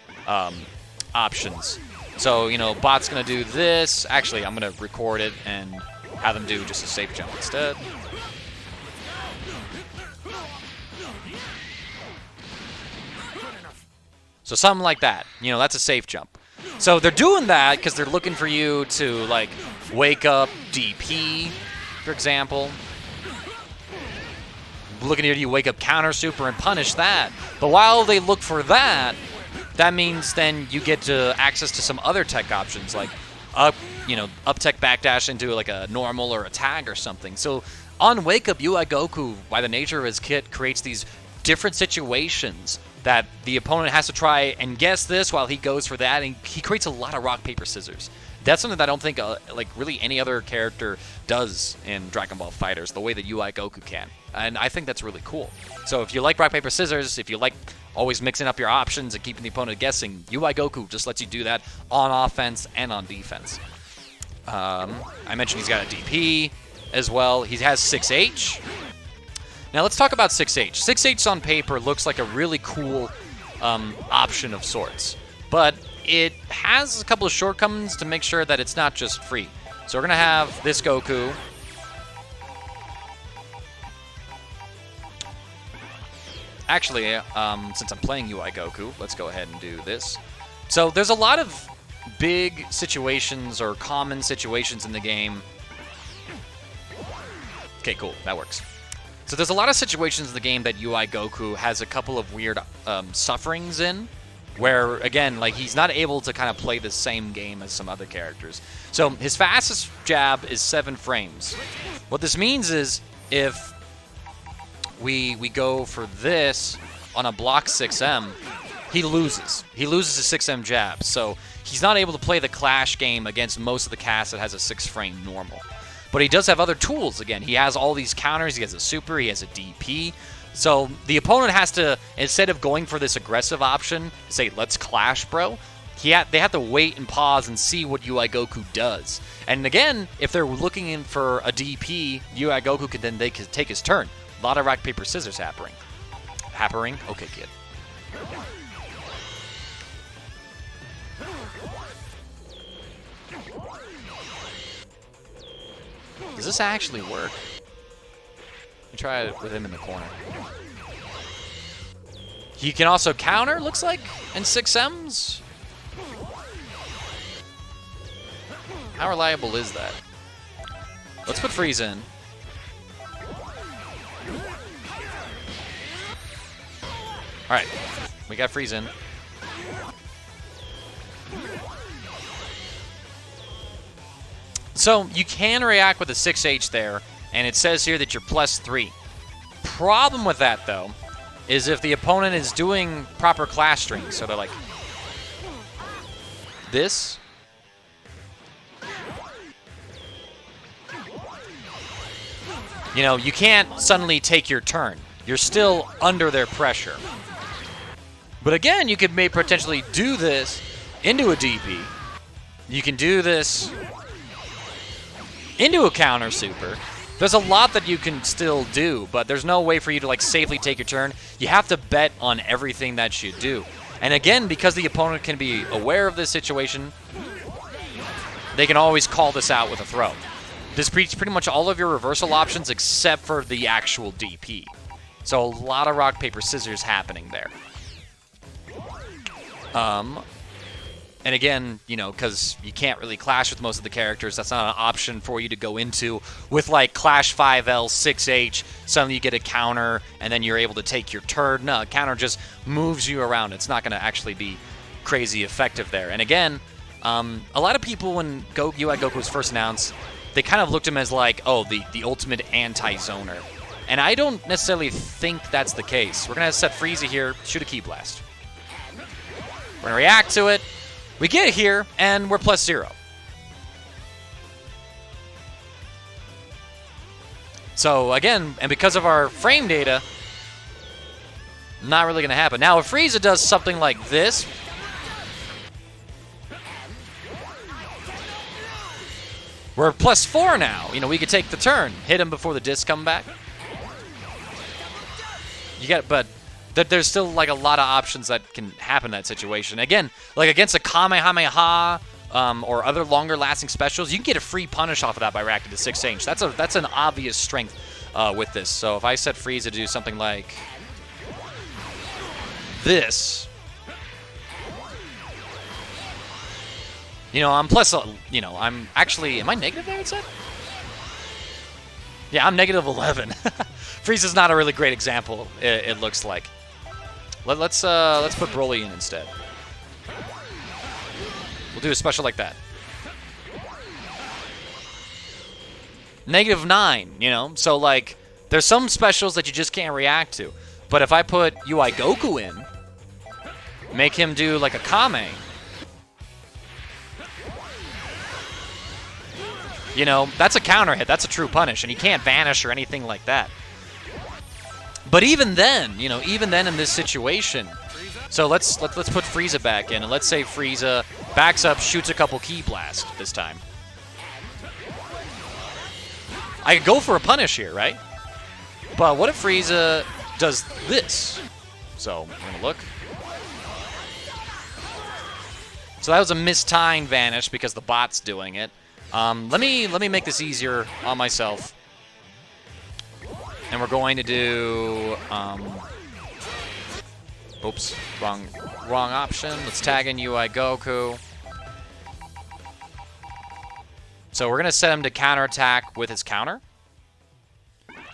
options. So, you know, bot's going to do this. Actually, I'm going to record it and have them do just a safe jump instead. So something like that. You know, that's a safe jump. So they're doing that because they're looking for you to, like, wake up DP, for example. Looking at you wake up counter super and punish that. But while they look for that, that means then you get access to some other tech options like up tech backdash into like a normal or a tag or something. So on wake up, UI Goku, by the nature of his kit, creates these different situations that the opponent has to try and guess this while he goes for that, and he creates a lot of rock paper scissors. That's something that I don't think like really any other character does in Dragon Ball FighterZ the way that UI Goku can, and I think that's really cool. So if you like rock paper scissors, if you like always mixing up your options and keeping the opponent guessing, UI Goku just lets you do that on offense and on defense. I mentioned he's got a DP as well. He has 6H. Now let's talk about 6H. 6H on paper looks like a really cool option of sorts, but it has a couple of shortcomings to make sure that it's not just free. So we're going to have this Goku. Actually, since I'm playing UI Goku, let's go ahead and do this. So there's a lot of big situations or common situations in the game. Okay, cool. That works. So there's a lot of situations in the game that UI Goku has a couple of weird sufferings in, where, again, like he's not able to kind of play the same game as some other characters. So his fastest jab is 7 frames. What this means is if we go for this on a block 6M, he loses. He loses his 6M jab. So he's not able to play the clash game against most of the cast that has a 6-frame normal. But he does have other tools. Again, he has all these counters. He has a super. He has a DP. So the opponent has to, instead of going for this aggressive option, say, let's clash, bro, they have to wait and pause and see what UI Goku does. And again, if they're looking in for a DP, UI Goku can take his turn. A lot of rock, paper, scissors happening. Okay, kid. Does this actually work? Let me try it with him in the corner. He can also counter, looks like, in 6Ms. How reliable is that? Let's put Freeze in. Alright, we got Freeze in. So you can react with a 6H there, and it says here that you're +3. Problem with that, though, is if the opponent is doing proper clash strings, so they're like this. You know, you can't suddenly take your turn. You're still under their pressure. But again, you could potentially do this into a DP. You can do this into a counter super. There's a lot that you can still do, but there's no way for you to like safely take your turn. You have to bet on everything that you do. And again, because the opponent can be aware of this situation, they can always call this out with a throw. This beats pretty much all of your reversal options except for the actual DP. So a lot of rock, paper, scissors happening there. And again, you know, because you can't really clash with most of the characters, that's not an option for you to go into. With like Clash 5L, 6H, suddenly you get a counter, and then you're able to take your turn. No, a counter just moves you around. It's not going to actually be crazy effective there. And again, a lot of people, when UI Goku was first announced, they kind of looked at him as like, oh, the ultimate anti-zoner. And I don't necessarily think that's the case. We're going to set Frieza here, shoot a Ki Blast. We're going to react to it. We get here, and we're +0. So, again, and because of our frame data, not really going to happen. Now, if Frieza does something like this, we're +4 now. You know, we could take the turn, hit him before the disc come back. But there's still like a lot of options that can happen in that situation. Again, like against a Kamehameha or other longer lasting specials, you can get a free punish off of that by reacting to 6H. That's an obvious strength with this. So if I set Frieza to do something like this, you know, I'm you know, I'm actually, am I negative there, it said? Yeah, I'm -11. Frieza's not a really great example, it looks like. Let's put Broly in instead. We'll do a special like that. -9, you know? So, like, there's some specials that you just can't react to. But if I put UI Goku in, make him do, like, a Kame, you know, that's a counter hit. That's a true punish, and he can't vanish or anything like that. But even then, you know, even then in this situation, so let's put Frieza back in, and let's say Frieza backs up, shoots a couple Ki Blast this time. I could go for a punish here, right? But what if Frieza does this? So we're gonna look. So that was a mistimed vanish because the bot's doing it. Let me make this easier on myself. And we're going to do, oops, wrong option. Let's tag in UI Goku. So we're going to set him to counterattack with his counter.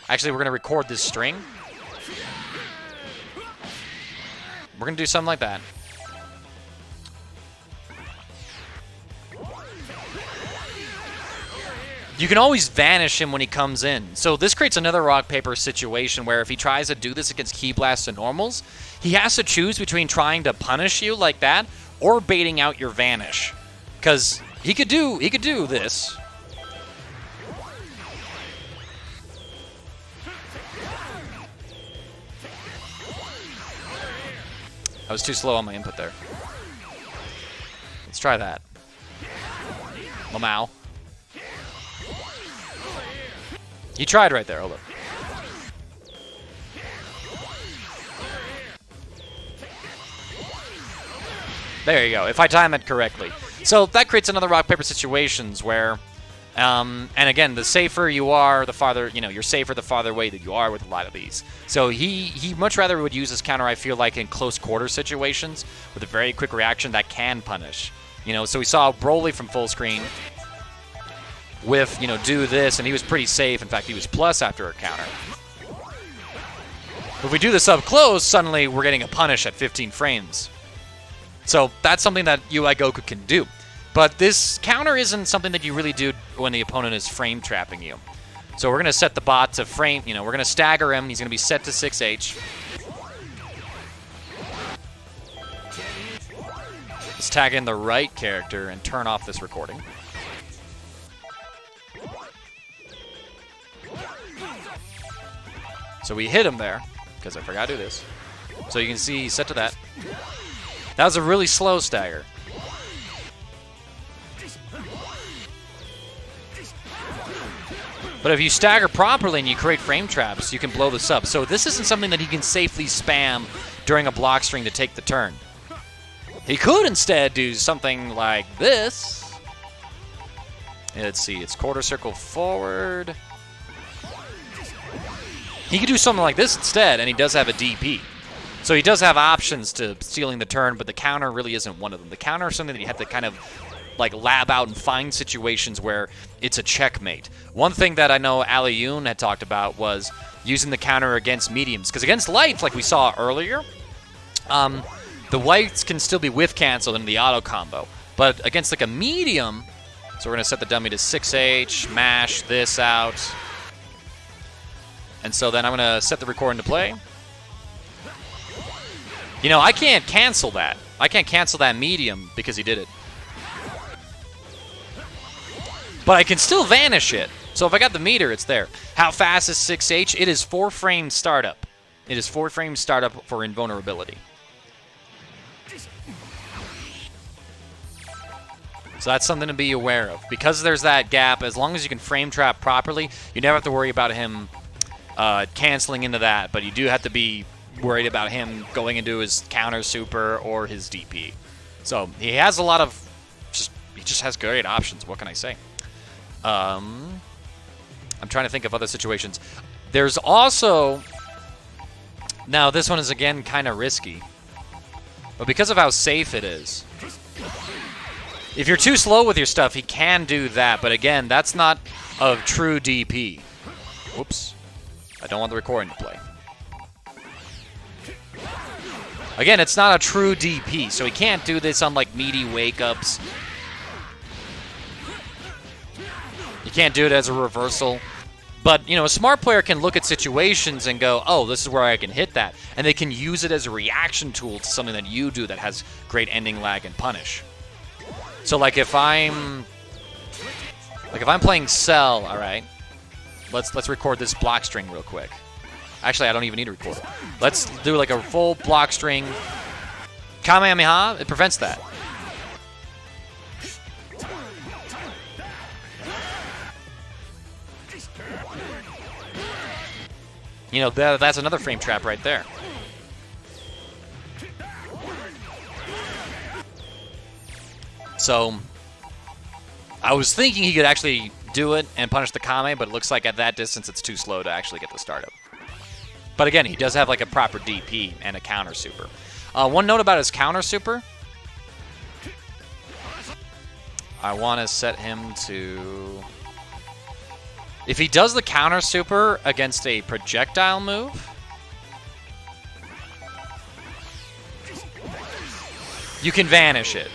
Actually, we're going to record this string. We're going to do something like that. You can always vanish him when he comes in. So this creates another rock, paper situation where if he tries to do this against Ki Blast and normals, he has to choose between trying to punish you like that or baiting out your vanish. Because he could do this. I was too slow on my input there. Let's try that. Lamau. He tried right there. Hold up. There you go. If I time it correctly. So that creates another rock paper situations where, and again, the safer you are, the farther, you know, you're safer the farther away that you are with a lot of these. So he much rather would use this counter, I feel like, in close quarter situations with a very quick reaction that can punish. You know, so we saw Broly from full screen with, you know, do this, and he was pretty safe. In fact, he was plus after a counter. If we do this up close, suddenly we're getting a punish at 15 frames. So that's something that UI Goku can do. But this counter isn't something that you really do when the opponent is frame trapping you. So we're going to set the bot to frame, you know, we're going to stagger him. He's going to be set to 6H. Let's tag in the right character and turn off this recording. So we hit him there, because I forgot to do this. So you can see set to that. That was a really slow stagger. But if you stagger properly and you create frame traps, you can blow this up. So this isn't something that he can safely spam during a block string to take the turn. He could instead do something like this. Let's see, it's quarter circle forward. He could do something like this instead, and he does have a DP. So he does have options to stealing the turn, but the counter really isn't one of them. The counter is something that you have to kind of like lab out and find situations where it's a checkmate. One thing that I know Ali Yoon had talked about was using the counter against mediums. Because against lights, like we saw earlier, the whites can still be with canceled in the auto combo. But against like a medium, so we're going to set the dummy to 6H, mash this out. And so then I'm going to set the recording to play. You know, I can't cancel that. I can't cancel that medium because he did it. But I can still vanish it. So if I got the meter, it's there. How fast is 6H? It is 4 frame startup. It is 4 frame startup for invulnerability. So that's something to be aware of. Because there's that gap, as long as you can frame trap properly, you never have to worry about him canceling into that. But you do have to be worried about him going into his counter super or his DP. So he has a lot of... he just has great options. What can I say? I'm trying to think of other situations. There's also... Now, this one is, again, kind of risky. But because of how safe it is... If you're too slow with your stuff, he can do that. But again, that's not a true DP. Whoops. I don't want the recording to play. Again, it's not a true DP, so he can't do this on, like, meaty wake-ups. You can't do it as a reversal. But, you know, a smart player can look at situations and go, oh, this is where I can hit that. And they can use it as a reaction tool to something that you do that has great ending lag and punish. So, like, if I'm playing Cell, all right, let's record this block string real quick. Actually, I don't even need to record it. Let's do, like, a full block string. Kamehameha, it prevents that. You know, that's another frame trap right there. So, I was thinking he could actually do it and punish the Kame, but it looks like at that distance it's too slow to actually get the startup. But again, he does have like a proper DP and a counter super. One note about his counter super. I want to set him to... If he does the counter super against a projectile move, you can vanish it.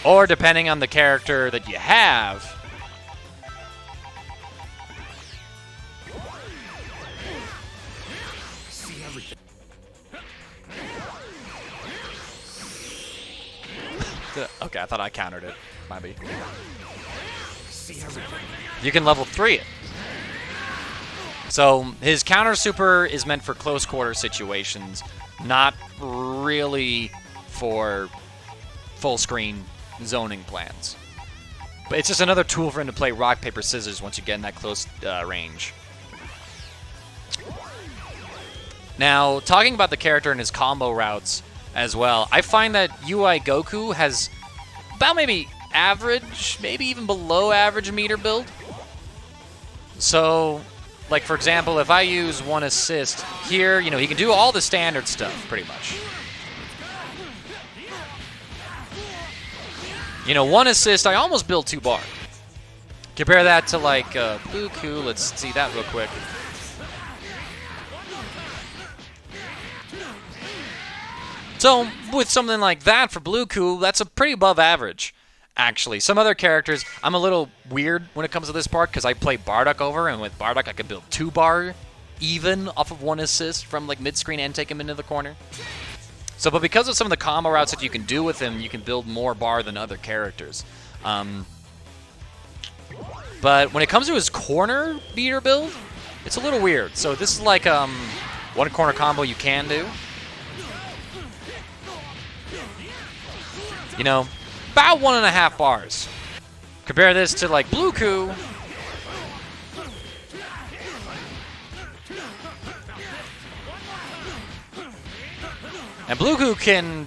Or depending on the character that you have, okay, I thought I countered it. Might be. You can level 3 it. So his counter super is meant for close quarter situations, not really for full screen zoning plans. But it's just another tool for him to play rock, paper, scissors once you get in that close range. Now, talking about the character and his combo routes as well, I find that UI Goku has about maybe average, maybe even below average meter build. So, like for example, if I use 1 assist here, you know, he can do all the standard stuff pretty much. You know, 1 assist, I almost build 2 bar. Compare that to like Goku. Let's see that real quick. So, with something like that for Blueku, that's a pretty above average, actually. Some other characters, I'm a little weird when it comes to this part, because I play Bardock over, and with Bardock I can build 2 bar even off of 1 assist from like mid-screen and take him into the corner. So, but because of some of the combo routes that you can do with him, you can build more bar than other characters. But when it comes to his corner beater build, it's a little weird. So this is like, One corner combo you can do. You know, about 1.5 bars. Compare this to like Bluku. And Bluku can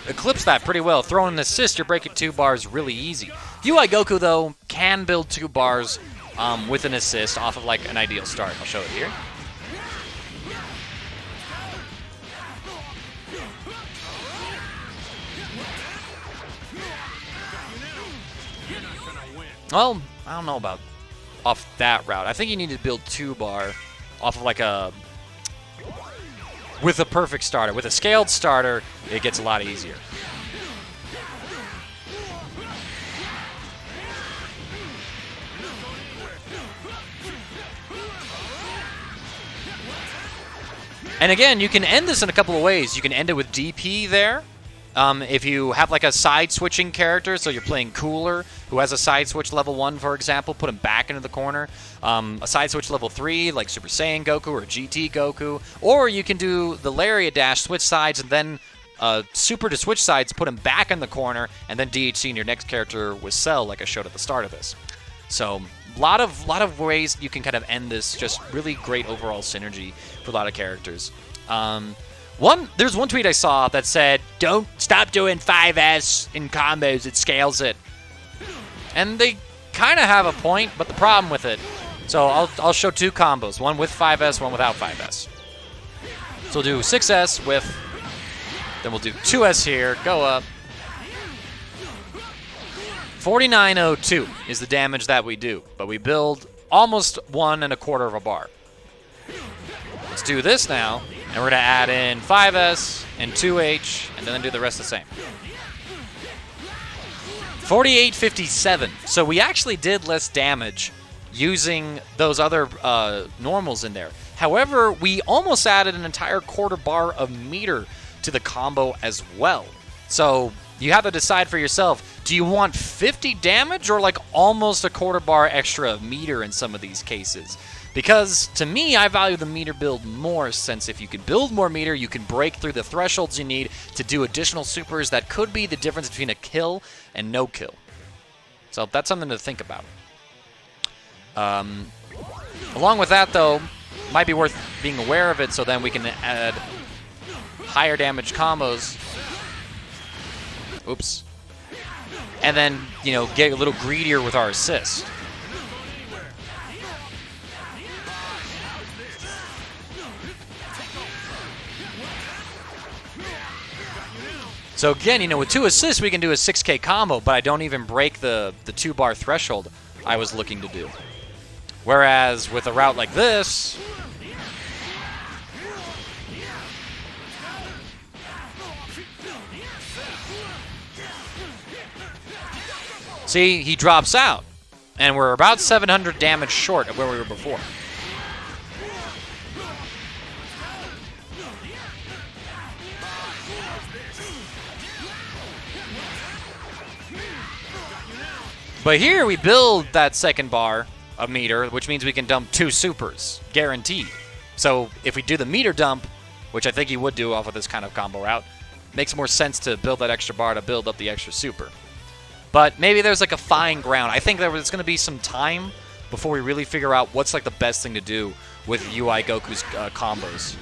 eclipse that pretty well. Throw in an assist, you're breaking 2 bars really easy. UI Goku, though, can build 2 bars with an assist off of like an ideal start. I'll show it here. Well, I don't know about off that route. I think you need to build 2 bar off of like a... with a perfect starter. With a scaled starter, it gets a lot easier. And again, you can end this in a couple of ways. You can end it with DP there. If you have like a side switching character, so you're playing Cooler, who has a side switch level 1, for example, put him back into the corner. A side switch level 3, like Super Saiyan Goku or GT Goku. Or you can do the Lariat Dash, switch sides, and then super to switch sides, put him back in the corner, and then DHC in your next character with Cell, like I showed at the start of this. So, a lot of ways you can kind of end this. Just really great overall synergy for a lot of characters. There's one tweet I saw that said, "Don't stop doing 5S in combos, it scales it." And they kind of have a point, but the problem with it, so I'll show 2 combos, one with 5S, one without 5S. So we'll do 6S with, then we'll do 2S here, go up. 4902 is the damage that we do, but we build almost 1.25 of a bar. Let's do this now. And we're going to add in 5S and 2H, and then do the rest the same. 4857. So we actually did less damage using those other normals in there. However, we almost added an entire 1/4 bar of meter to the combo as well. So you have to decide for yourself, do you want 50 damage or like almost a 1/4 bar extra of meter in some of these cases? Because, to me, I value the meter build more, since if you can build more meter, you can break through the thresholds you need to do additional supers that could be the difference between a kill and no kill. So that's something to think about. Along with that, though, might be worth being aware of it, so then we can add higher damage combos. Oops. And then, you know, get a little greedier with our assist. So again, you know, with 2 assists, we can do a 6K combo, but I don't even break the 2 bar threshold I was looking to do. Whereas with a route like this, see, he drops out, and we're about 700 damage short of where we were before. But here we build that 2nd bar of meter, which means we can dump 2 supers, guaranteed. So if we do the meter dump, which I think you would do off of this kind of combo route, makes more sense to build that extra bar to build up the extra super. But maybe there's like a fine ground. I think there's going to be some time before we really figure out what's like the best thing to do with UI Goku's combos.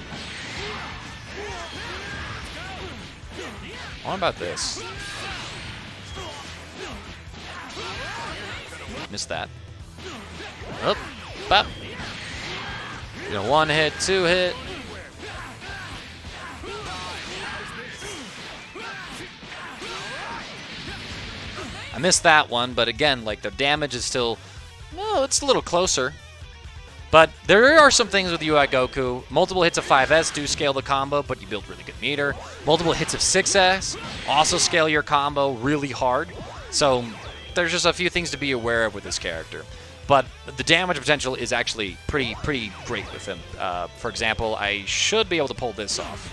What about this? Missed that. Up, bop. You know, 1 hit, 2 hit. I missed that one, but again, like the damage is still, well, it's a little closer. But there are some things with UI Goku. Multiple hits of 5S do scale the combo, but you build really good meter. Multiple hits of 6S also scale your combo really hard. So there's just a few things to be aware of with this character. But the damage potential is actually pretty great with him. For example, I should be able to pull this off.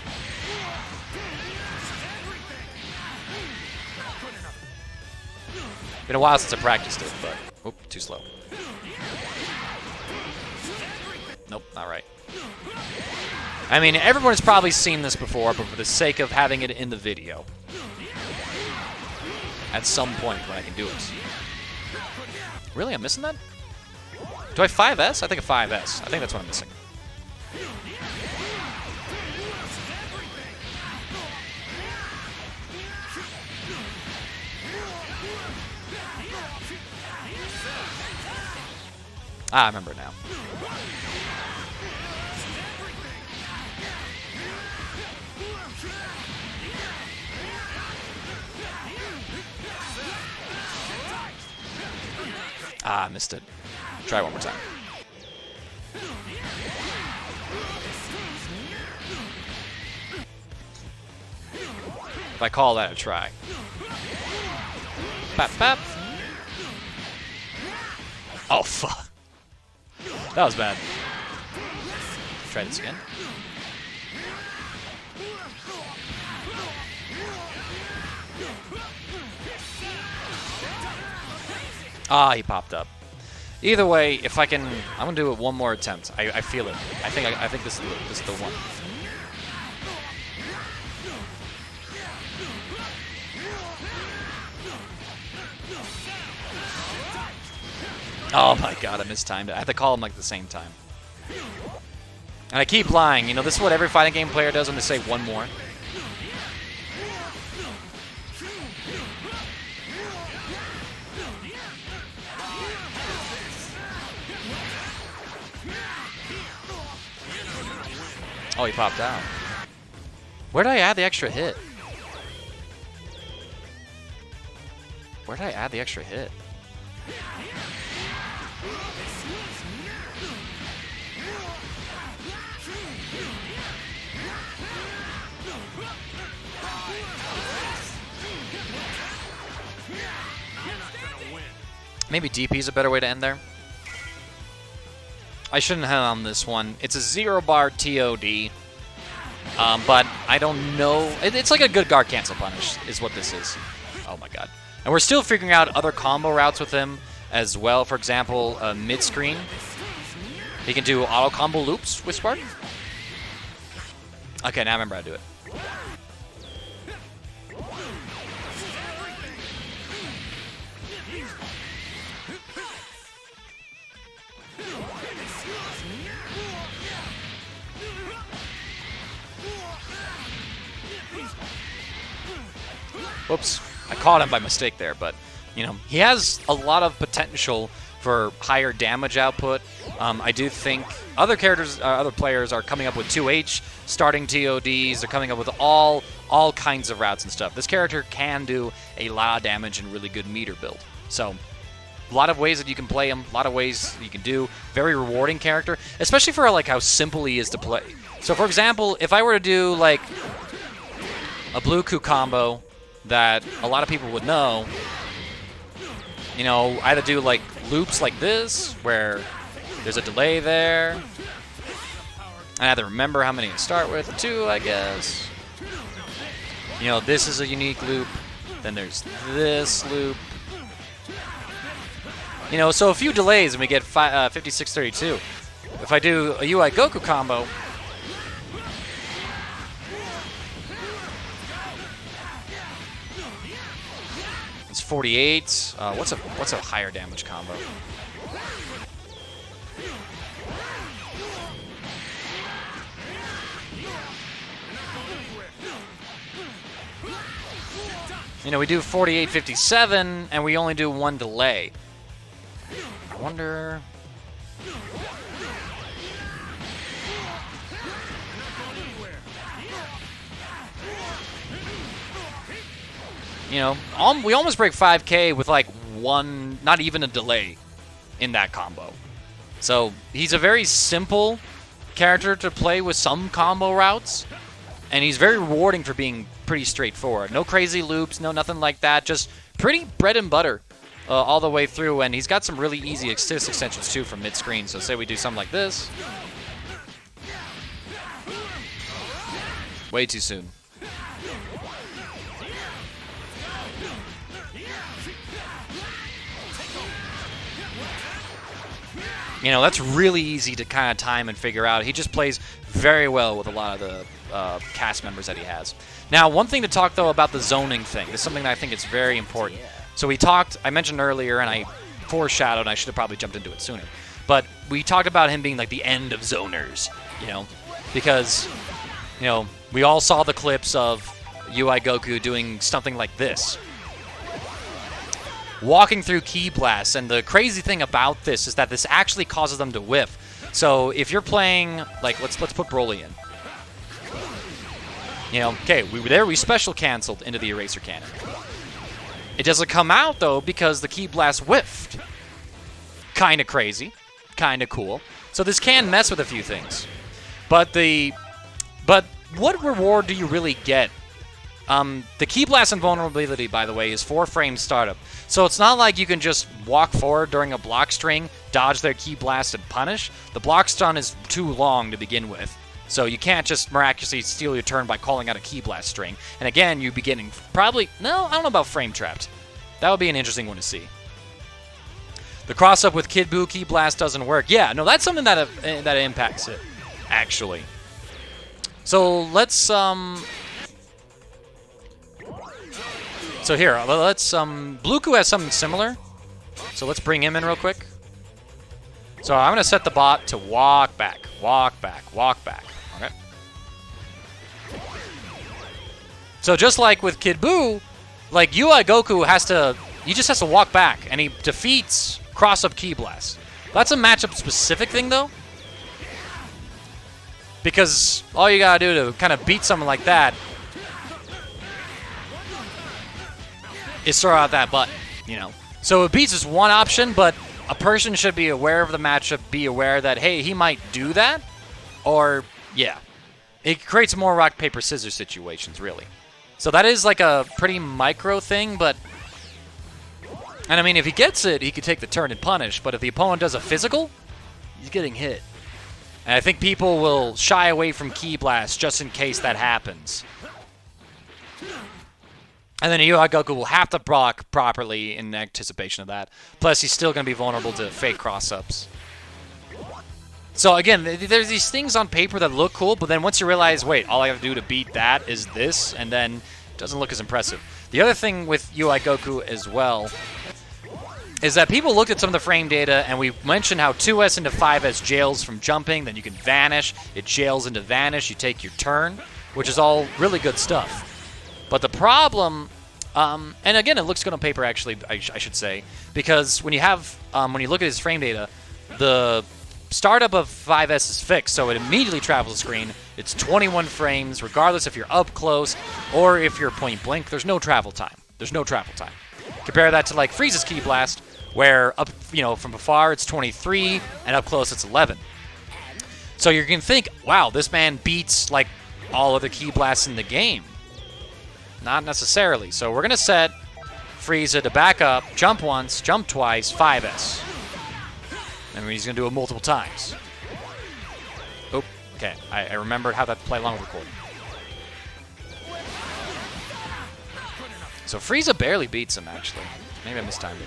Been a while since I practiced it, but... Oop, too slow. Nope, not right. I mean, everyone's probably seen this before, but for the sake of having it in the video, at some point when I can do it. Really? I'm missing that? Do I 5S? I think a 5S. I think that's what I'm missing. Ah, I remember it now. Ah, I missed it. Try one more time. If I call that a try. Pap, pap. Oh, fuck. That was bad. Try this again. Ah, he popped up. Either way, if I can, I'm gonna do it one more attempt. I feel it. I think this is the one. Oh my god, I mistimed it. I had to call him like at the same time. And I keep lying. You know, this is what every fighting game player does when they say one more. Oh, he popped out. Where did I add the extra hit? Where did I add the extra hit? Maybe DP is a better way to end there. I shouldn't have on this one. It's a 0-bar TOD, but I don't know. It's like a good guard cancel punish is what this is. Oh my god. And we're still figuring out other combo routes with him as well. For example, mid-screen. He can do auto combo loops with Spark. Okay, now I remember how to do it. Whoops. I caught him by mistake there, but, you know, he has a lot of potential for higher damage output. I do think other players are coming up with 2H starting TODs. They're coming up with all kinds of routes and stuff. This character can do a lot of damage and really good meter build. So, a lot of ways that you can play him, a lot of ways that you can do. Very rewarding character, especially for like how simple he is to play. So, for example, if I were to do like a Blue Ku combo that a lot of people would know, you know, I had to do like loops like this, where there's a delay there. I had to remember how many to start with, 2, I guess. You know, this is a unique loop. Then there's this loop. You know, so a few delays and we get 5632. If I do a UI Goku combo, it's 48. What's a higher damage combo? You know, we do 48-57, and we only do 1 delay. I wonder... You know, we almost break 5K with like 1, not even a delay in that combo. So he's a very simple character to play with some combo routes, and he's very rewarding for being pretty straightforward. No crazy loops, no nothing like that. Just pretty bread and butter all the way through, and he's got some really easy assist extensions too from mid-screen. So say we do something like this. Way too soon. You know, that's really easy to kind of time and figure out. He just plays very well with a lot of the cast members that he has. Now, one thing to talk, though, about the zoning thing. This is something that I think is very important. So I mentioned earlier, and I foreshadowed, and I should have probably jumped into it sooner. But we talked about him being like the end of zoners, you know, because, you know, we all saw the clips of UI Goku doing something like this. Walking through Ki Blasts, and the crazy thing about this is that this actually causes them to whiff. So if you're playing, like, let's put Broly in. You know, okay, we special canceled into the Eraser Cannon. It doesn't come out, though, because the Ki Blast whiffed. Kind of crazy. Kind of cool. So this can mess with a few things. But what reward do you really get? The Ki Blast invulnerability, by the way, is 4-frame startup. So it's not like you can just walk forward during a block string, dodge their Ki Blast, and punish. The block stun is too long to begin with. So you can't just miraculously steal your turn by calling out a Ki Blast string. And again, you'd be getting probably... No, I don't know about frame trapped. That would be an interesting one to see. The cross-up with Kid Buu Ki Blast doesn't work. Yeah, no, that's something that impacts it, actually. So let's... So here, let's... Bluku has something similar. So let's bring him in real quick. So I'm going to set the bot to walk back, walk back, walk back. Okay. So just like with Kid Buu, like UI Goku he just has to walk back, and he defeats cross-up Ki Blast. That's a matchup-specific thing, though. Because all you gotta do to kind of beat someone like that is throw out that button, you know. So it beats is one option, but a person should be aware of the matchup, be aware that, hey, he might do that, or, yeah. It creates more rock, paper, scissors situations, really. So that is like a pretty micro thing, but... And I mean, if he gets it, he could take the turn and punish, but if the opponent does a physical, he's getting hit. And I think people will shy away from Ki Blast just in case that happens. And then UI Goku will have to block properly in anticipation of that. Plus, he's still going to be vulnerable to fake cross-ups. So again, there's these things on paper that look cool, but then once you realize, wait, all I have to do to beat that is this, and then it doesn't look as impressive. The other thing with UI Goku as well is that people looked at some of the frame data, and we mentioned how 2S into 5S jails from jumping, then you can vanish, it jails into vanish, you take your turn, which is all really good stuff. But the problem, and again, it looks good on paper, actually, I should say, because when you look at his frame data, the startup of 5S is fixed, so it immediately travels the screen. It's 21 frames, regardless if you're up close or if you're point blank. There's no travel time. There's no travel time. Compare that to like Frieza's Ki Blast, where up, from afar it's 23 and up close it's 11. So you can think, wow, this man beats like all other Ki Blasts in the game. Not necessarily. So we're gonna set Frieza to back up, jump once, jump twice, 5S. And he's going to do it multiple times. Oh, okay. I remembered how that play along with recording. So Frieza barely beats him, actually. Maybe I mistimed it.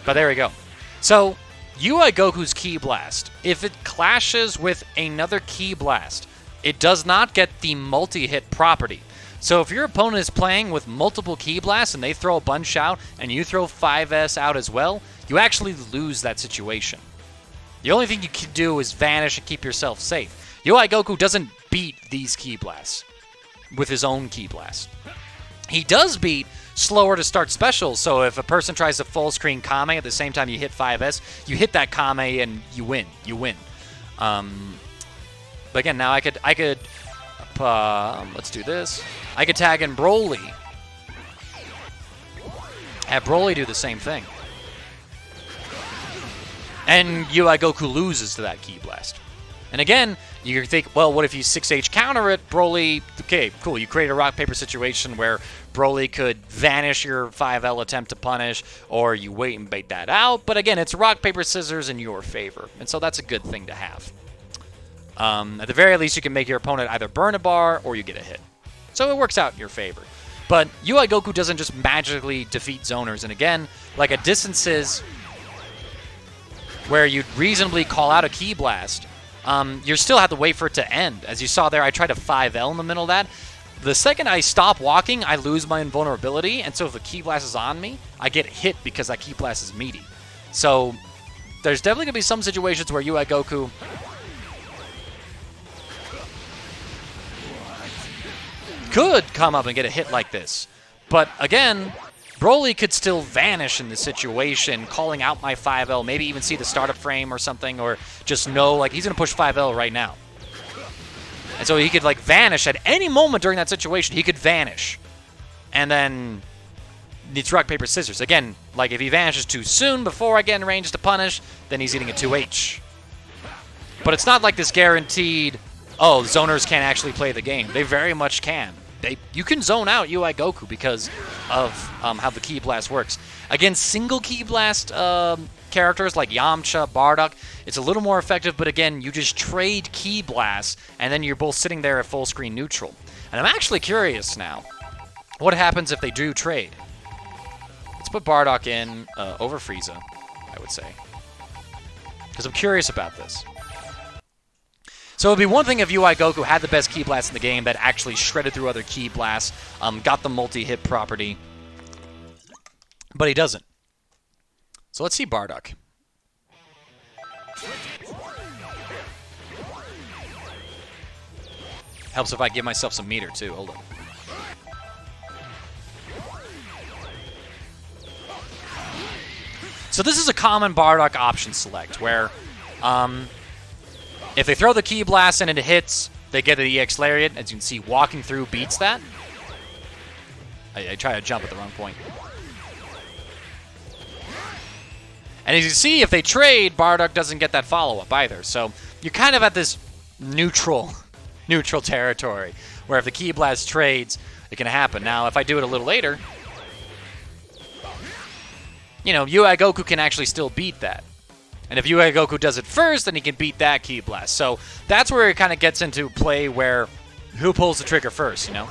But there we go. So, UI Goku's Ki Blast, if it clashes with another Ki Blast, it does not get the multi-hit property. So if your opponent is playing with multiple Ki Blasts and they throw a bunch out and you throw 5S out as well, you actually lose that situation. The only thing you can do is vanish and keep yourself safe. UI Goku doesn't beat these Ki Blasts with his own Ki Blast. He does beat slower to start specials, so if a person tries to full screen Kame at the same time you hit 5S, you hit that Kame and you win. You win. But again, now I could let's do this. I could tag in Broly. Have Broly do the same thing. And UI Goku loses to that Ki Blast. And again, you think, well, what if you 6H counter it? Broly, okay, cool. You create a rock, paper situation where Broly could vanish your 5L attempt to punish, or you wait and bait that out. But again, it's rock, paper, scissors in your favor. And so that's a good thing to have. At the very least, you can make your opponent either burn a bar or you get a hit. So it works out in your favor. But UI Goku doesn't just magically defeat zoners. And again, like at distances, where you'd reasonably call out a Ki Blast, you still have to wait for it to end. As you saw there, I tried a 5L in the middle of that. The second I stop walking, I lose my invulnerability, and so if the Ki Blast is on me, I get hit because that Ki Blast is meaty. So there's definitely going to be some situations where UI Goku could come up and get a hit like this. But again, Broly could still vanish in this situation, calling out my 5L, maybe even see the startup frame or something, or just know, like, he's going to push 5L right now. And so he could, like, vanish at any moment during that situation. He could vanish. And then it's rock, paper, scissors. Again, like, if he vanishes too soon before I get in range to punish, then he's eating a 2H. But it's not like this guaranteed, oh, zoners can't actually play the game. They very much can. You can zone out UI Goku because of how the Ki Blast works. Again, single Ki Blast characters like Yamcha, Bardock, it's a little more effective, but again, you just trade Ki Blasts, and then you're both sitting there at full screen neutral. And I'm actually curious now, what happens if they do trade? Let's put Bardock in over Frieza, I would say. Because I'm curious about this. So it would be one thing if UI Goku had the best Ki Blast in the game that actually shredded through other Ki Blasts, got the multi-hit property, but he doesn't. So let's see Bardock. Helps if I give myself some meter too. Hold on. So this is a common Bardock option select where if they throw the Ki Blast and it hits, they get the EX Lariat. As you can see, walking through beats that. I try to jump at the wrong point. And as you see, if they trade, Bardock doesn't get that follow-up either. So you're kind of at this neutral territory, where if the Ki Blast trades, it can happen. Now, if I do it a little later, you know, UI Goku can actually still beat that. And if UI Goku does it first, then he can beat that Ki Blast. So that's where it kind of gets into play where who pulls the trigger first, you know?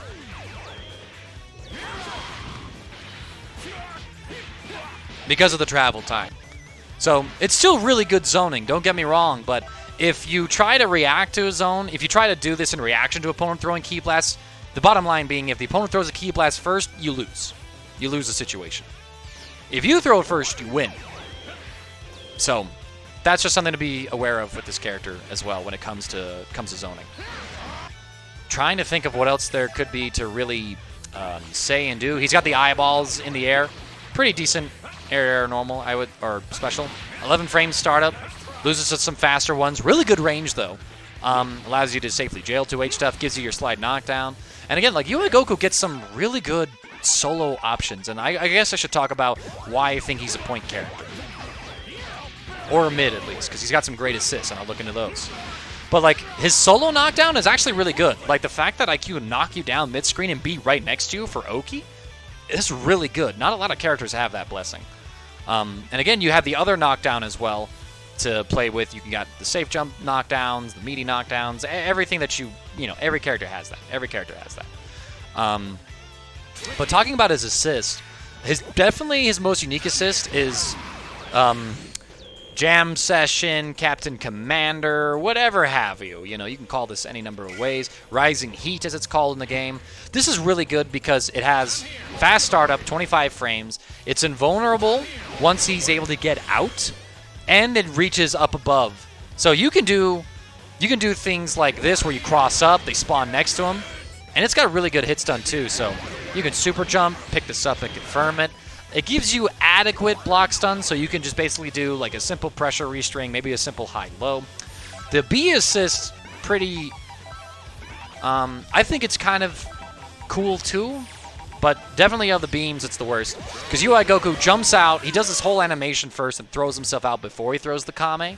Because of the travel time. So it's still really good zoning, don't get me wrong, but if you try to react to a zone, if you try to do this in reaction to opponent throwing Ki Blasts, the bottom line being if the opponent throws a Ki Blast first, you lose. You lose the situation. If you throw it first, you win. So that's just something to be aware of with this character as well when it comes to zoning. Trying to think of what else there could be to really say and do. He's got the eyeballs in the air. Pretty decent air normal, or special. 11 frames startup. Loses to some faster ones. Really good range, though. Allows you to safely jail 2H stuff. Gives you your slide knockdown. And again, like, UI Goku gets some really good solo options. And I guess I should talk about why I think he's a point character. Or a mid, at least, because he's got some great assists, and I'll look into those. But, like, his solo knockdown is actually really good. Like, the fact that IQ can knock you down mid-screen and be right next to you for Oki is really good. Not a lot of characters have that blessing. And again, you have the other knockdown as well to play with. You can got the safe jump knockdowns, the meaty knockdowns, everything that you know, every character has that. Every character has that. But talking about his assist, definitely his most unique assist is Jam Session, Captain Commander, whatever have you. You know, you can call this any number of ways. Rising Heat, as it's called in the game. This is really good because it has fast startup, 25 frames. It's invulnerable once he's able to get out, and it reaches up above. So you can do things like this where you cross up, they spawn next to him, and it's got really good hit stun too. So you can super jump, pick this up, and confirm it. It gives you adequate block stun, so you can just basically do like a simple pressure restring, maybe a simple high-low. The B assist, pretty... I think it's kind of cool too, but definitely of the beams, it's the worst. Because UI Goku jumps out, he does this whole animation first and throws himself out before he throws the Kame.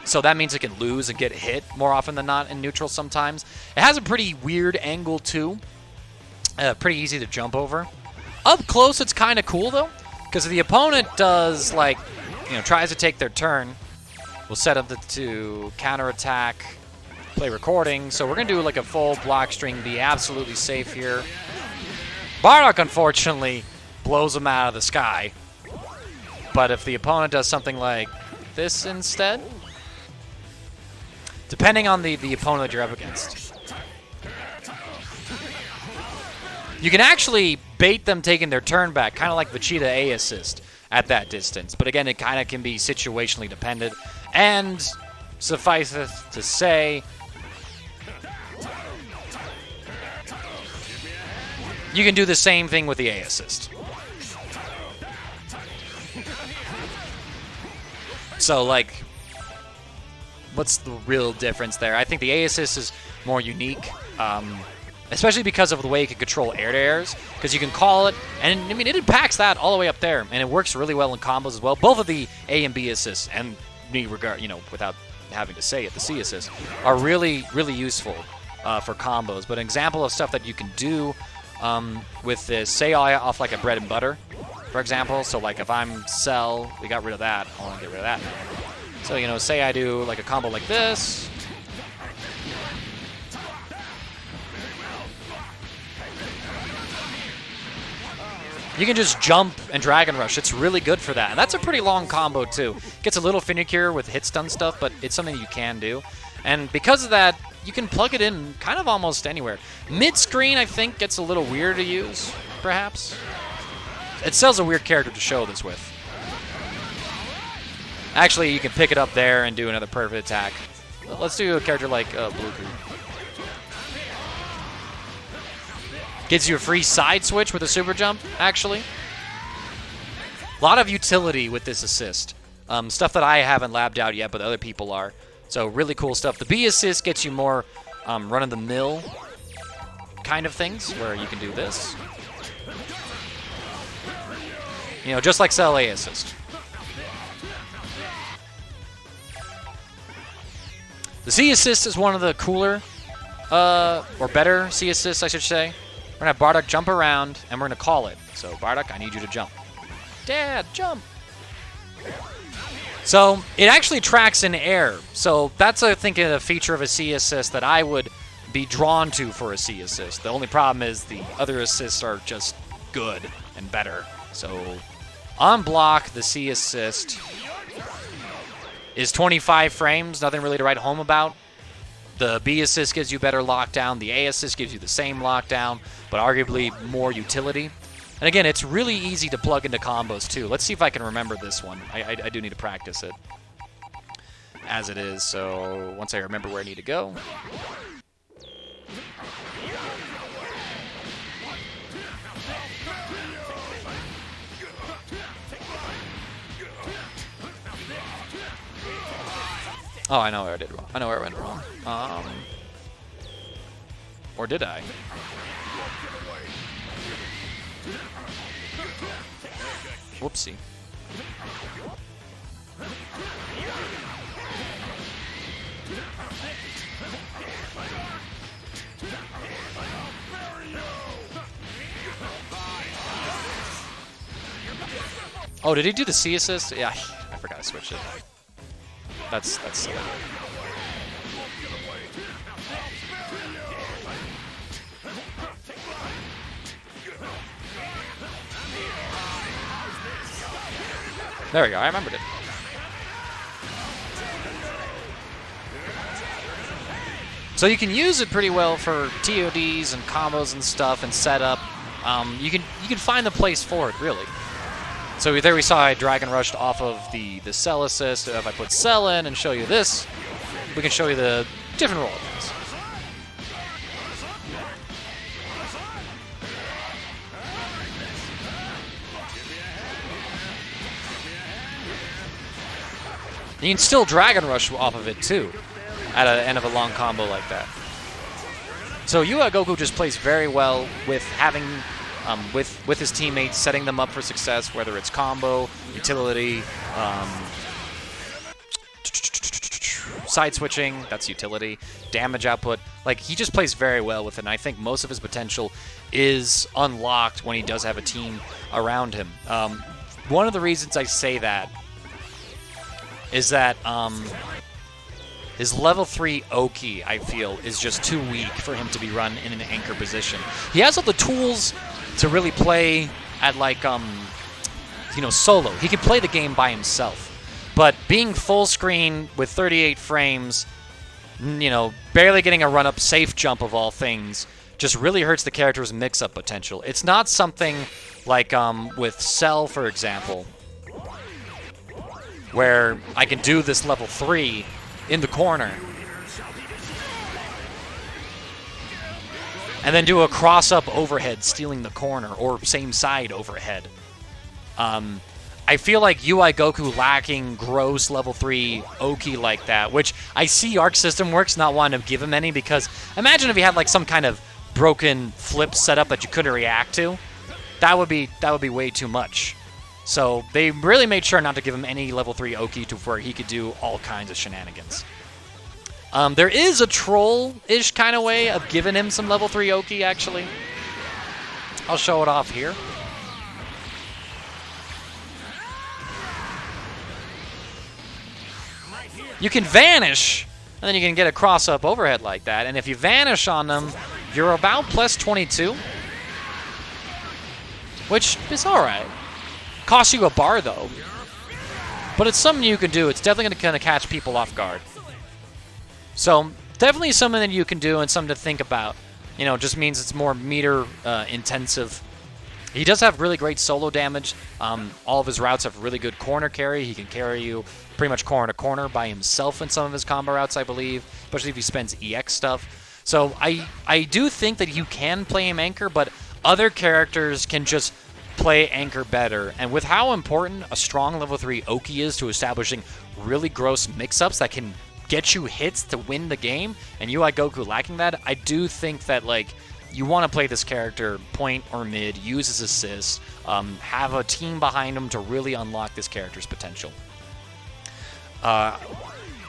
So that means it can lose and get hit more often than not in neutral sometimes. It has a pretty weird angle too. Pretty easy to jump over. Up close, it's kind of cool, though, because if the opponent does, like, you know, tries to take their turn, we'll set up to counterattack, play recording. So we're going to do, like, a full block string, be absolutely safe here. Bardock, unfortunately, blows him out of the sky. But if the opponent does something like this instead. Depending on the opponent that you're up against. You can actually bait them taking their turn back, kind of like Vegeta A assist at that distance. But again, it kind of can be situationally dependent. And sufficeth to say, you can do the same thing with the A assist. So, like, what's the real difference there? I think the A assist is more unique, especially because of the way you can control air-to-airs, because you can call it, and I mean, it impacts that all the way up there, and it works really well in combos as well. Both of the A and B assists, and without having to say it, the C assist, are really, really useful for combos. But an example of stuff that you can do with this, say off like a bread and butter, for example. So like if I'm Cell, we got rid of that. I want to get rid of that. So, say I do like a combo like this. You can just jump and Dragon Rush. It's really good for that. And that's a pretty long combo too. Gets a little finicky with hit stun stuff, but it's something you can do. And because of that, you can plug it in kind of almost anywhere. Mid-screen, I think, gets a little weird to use, perhaps. It sells a weird character to show this with. Actually, you can pick it up there and do another perfect attack. Let's do a character like Bluku. Gives you a free side switch with a super jump, actually. A lot of utility with this assist. Stuff that I haven't labbed out yet, but other people are. So really cool stuff. The B assist gets you more run-of-the-mill kind of things, where you can do this. Just like Cell A assist. The C assist is one of the cooler, or better C assists, I should say. We're going to have Bardock jump around, and we're going to call it. So, Bardock, I need you to jump. Dad, jump! So, it actually tracks in air. So, that's, I think, a feature of a C assist that I would be drawn to for a C assist. The only problem is the other assists are just good and better. So, on block, the C assist is 25 frames. Nothing really to write home about. The B assist gives you better lockdown. The A assist gives you the same lockdown, but arguably more utility. And again, it's really easy to plug into combos too. Let's see if I can remember this one. I do need to practice it as it is. So once I remember where I need to go. Oh, I know where I did wrong. I know where I went wrong. Or did I? Whoopsie. Oh, did he do the C assist? Yeah, I forgot to switch it. That's silly. There we go, I remembered it. So you can use it pretty well for TODs and combos and stuff and setup. You can find the place for it, really. So there we saw I Dragon Rushed off of the Cell assist. If I put Cell in and show you this, we can show you the different role of this. You can still Dragon Rush off of it too, at the end of a long combo like that. So Goku just plays very well with having, with his teammates, setting them up for success, whether it's combo, utility, side switching, that's utility, damage output. Like, he just plays very well with it, and I think most of his potential is unlocked when he does have a team around him. One of the reasons I say that is that his level 3 Oki, I feel, is just too weak for him to be run in an anchor position. He has all the tools to really play at, like, solo. He can play the game by himself. But being full screen with 38 frames, barely getting a run-up safe jump of all things, just really hurts the character's mix-up potential. It's not something like with Cell, for example, where I can do this level 3 in the corner and then do a cross-up overhead stealing the corner, or same side overhead. I feel like UI Goku lacking gross level 3 Oki like that, which I see Arc System Works not wanting to give him any, because imagine if he had like some kind of broken flip setup that you couldn't react to. That would be way too much. So they really made sure not to give him any level 3 Oki to where he could do all kinds of shenanigans. There is a troll-ish kind of way of giving him some level 3 Oki, actually. I'll show it off here. You can vanish, and then you can get a cross-up overhead like that. And if you vanish on them, you're about plus 22, which is all right. Costs you a bar, though. But it's something you can do. It's definitely going to kind of catch people off guard. So definitely something that you can do and something to think about. Just means it's more meter intensive. He does have really great solo damage. All of his routes have really good corner carry. He can carry you pretty much corner to corner by himself in some of his combo routes, I believe, especially if he spends EX stuff. So I do think that you can play him Anchor, but other characters can just play Anchor better. And with how important a strong level 3 Oki is to establishing really gross mix-ups that can get you hits to win the game, and UI Goku lacking that, I do think that, you want to play this character point or mid, use his assists, have a team behind him to really unlock this character's potential.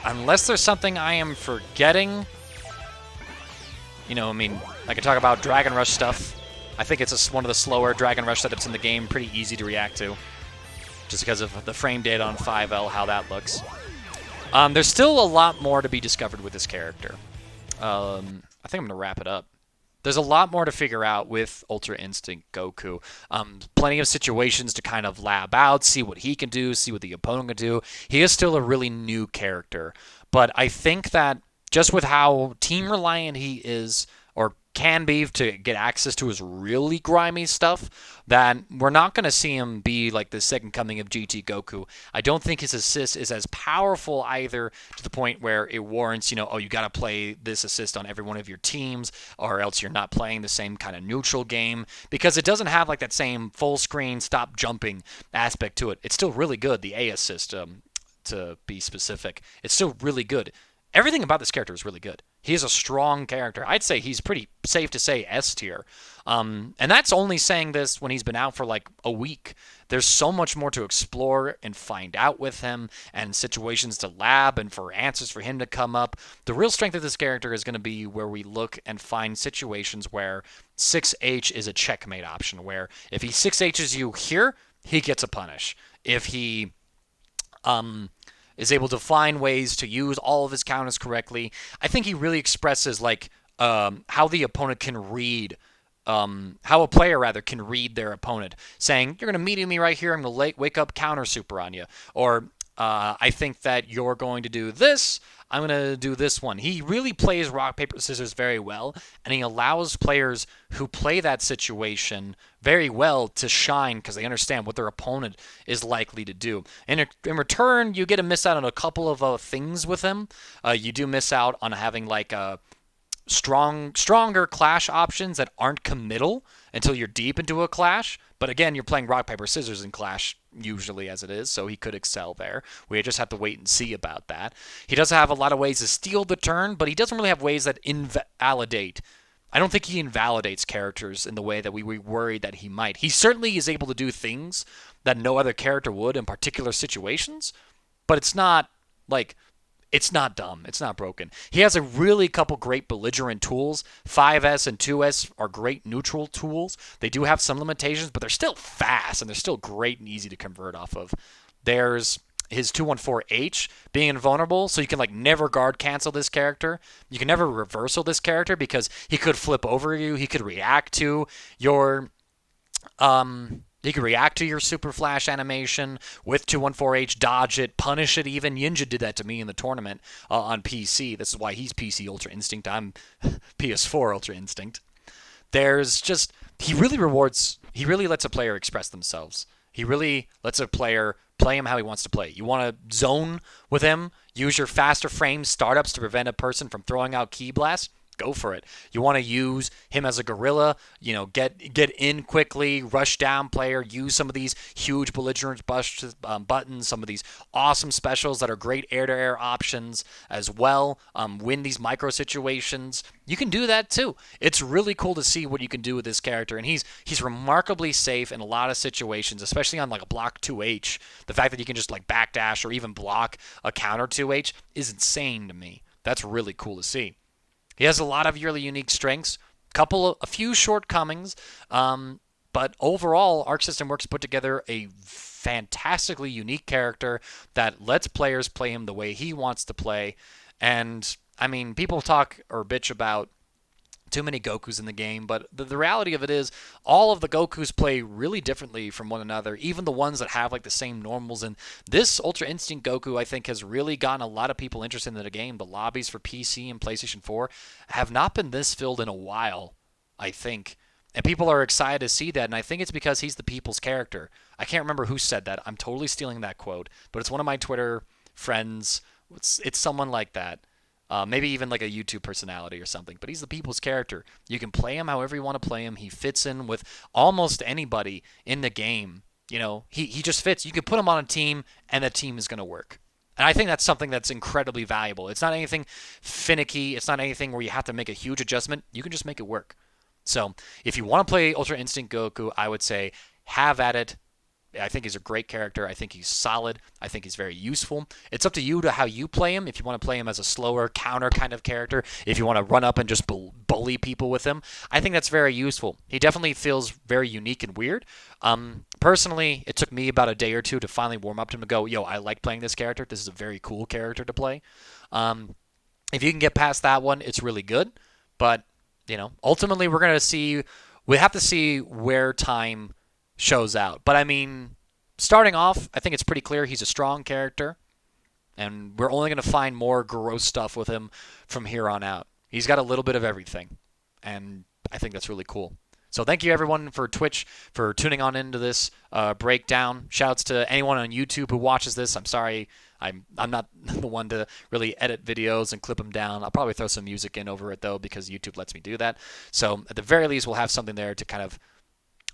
Unless there's something I am forgetting, I can talk about Dragon Rush stuff. I think it's one of the slower Dragon Rush setups in the game, pretty easy to react to, just because of the frame data on 5L, how that looks. There's still a lot more to be discovered with this character. I think I'm going to wrap it up. There's a lot more to figure out with Ultra Instinct Goku. Plenty of situations to kind of lab out, see what he can do, see what the opponent can do. He is still a really new character. But I think that just with how team-reliant he is, or can be to get access to his really grimy stuff, that we're not going to see him be like the second coming of GT Goku. I don't think his assist is as powerful either, to the point where it warrants, you got to play this assist on every one of your teams, or else you're not playing the same kind of neutral game, because it doesn't have like that same full screen stop jumping aspect to it. It's still really good, the A assist, to be specific. It's still really good. Everything about this character is really good. He is a strong character. I'd say he's pretty safe to say S tier. And that's only saying this when he's been out for like a week. There's so much more to explore and find out with him, and situations to lab and for answers for him to come up. The real strength of this character is going to be where we look and find situations where 6H is a checkmate option, where if he 6H's you here, he gets a punish. If he is able to find ways to use all of his counters correctly, I think he really expresses how the opponent can read, how a player rather can read their opponent, saying, you're going to meet me right here, I'm going to wake up counter super on you, or I think that you're going to do this, I'm going to do this one. He really plays rock, paper, scissors very well, and he allows players who play that situation very well to shine because they understand what their opponent is likely to do. And in return, you get to miss out on a couple of things with him. You do miss out on having stronger clash options that aren't committal until you're deep into a clash. But again, you're playing rock, paper, scissors in clash usually as it is, so he could excel there. We just have to wait and see about that. He does have a lot of ways to steal the turn, but he doesn't really have ways that invalidate. I don't think he invalidates characters in the way that we were worried that he might. He certainly is able to do things that no other character would in particular situations, but it's not dumb. It's not broken. He has a really couple great belligerent tools. 5S and 2S are great neutral tools. They do have some limitations, but they're still fast, and they're still great and easy to convert off of. There's his 214H being invulnerable, so you can never guard cancel this character. You can never reversal this character because he could flip over you. He could react to your He can react to your super flash animation with 214H, dodge it, punish it even. Yinja did that to me in the tournament on PC. This is why he's PC Ultra Instinct. I'm PS4 Ultra Instinct. There's just, he really lets a player express themselves. He really lets a player play him how he wants to play. You want to zone with him, use your faster frame startups to prevent a person from throwing out Ki Blast? Go for it. You want to use him as a gorilla, get in quickly, rush down player, use some of these huge belligerent buttons, some of these awesome specials that are great air-to-air options as well, win these micro situations. You can do that too. It's really cool to see what you can do with this character, and he's remarkably safe in a lot of situations, especially on like a block 2H. The fact that you can just like backdash or even block a counter 2H is insane to me. That's really cool to see. He has a lot of really unique strengths, a few shortcomings, but overall, Arc System Works put together a fantastically unique character that lets players play him the way he wants to play. And I mean, people talk or bitch about too many Gokus in the game, but the reality of it is all of the Gokus play really differently from one another, even the ones that have like the same normals. And this Ultra Instinct Goku, I think, has really gotten a lot of people interested in the game. The lobbies for PC and PlayStation 4 have not been this filled in a while, I think. And people are excited to see that, and I think it's because he's the people's character. I can't remember who said that. I'm totally stealing that quote, but it's one of my Twitter friends. It's someone like that. Maybe even like a YouTube personality or something. But he's the people's character. You can play him however you want to play him. He fits in with almost anybody in the game. He just fits. You can put him on a team, and the team is going to work. And I think that's something that's incredibly valuable. It's not anything finicky. It's not anything where you have to make a huge adjustment. You can just make it work. So if you want to play Ultra Instinct Goku, I would say have at it. I think he's a great character. I think he's solid. I think he's very useful. It's up to you to how you play him. If you want to play him as a slower counter kind of character, if you want to run up and just bully people with him, I think that's very useful. He definitely feels very unique and weird. Personally, it took me about a day or two to finally warm up to him to go, I like playing this character. This is a very cool character to play. If you can get past that one, it's really good. But, ultimately we have to see where time shows out. But I mean, starting off, I think it's pretty clear he's a strong character, and we're only going to find more gross stuff with him from here on out. He's got a little bit of everything, and I think that's really cool. So thank you everyone for Twitch for tuning on into this breakdown. Shouts to anyone on YouTube who watches this. I'm sorry, I'm not the one to really edit videos and clip them down. I'll probably throw some music in over it though, because YouTube lets me do that. So at the very least, we'll have something there to kind of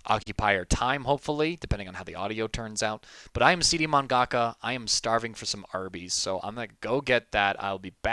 occupy our time, hopefully, depending on how the audio turns out. But I am CD Mangaka. I am starving for some Arby's, so I'm going to go get that. I'll be back.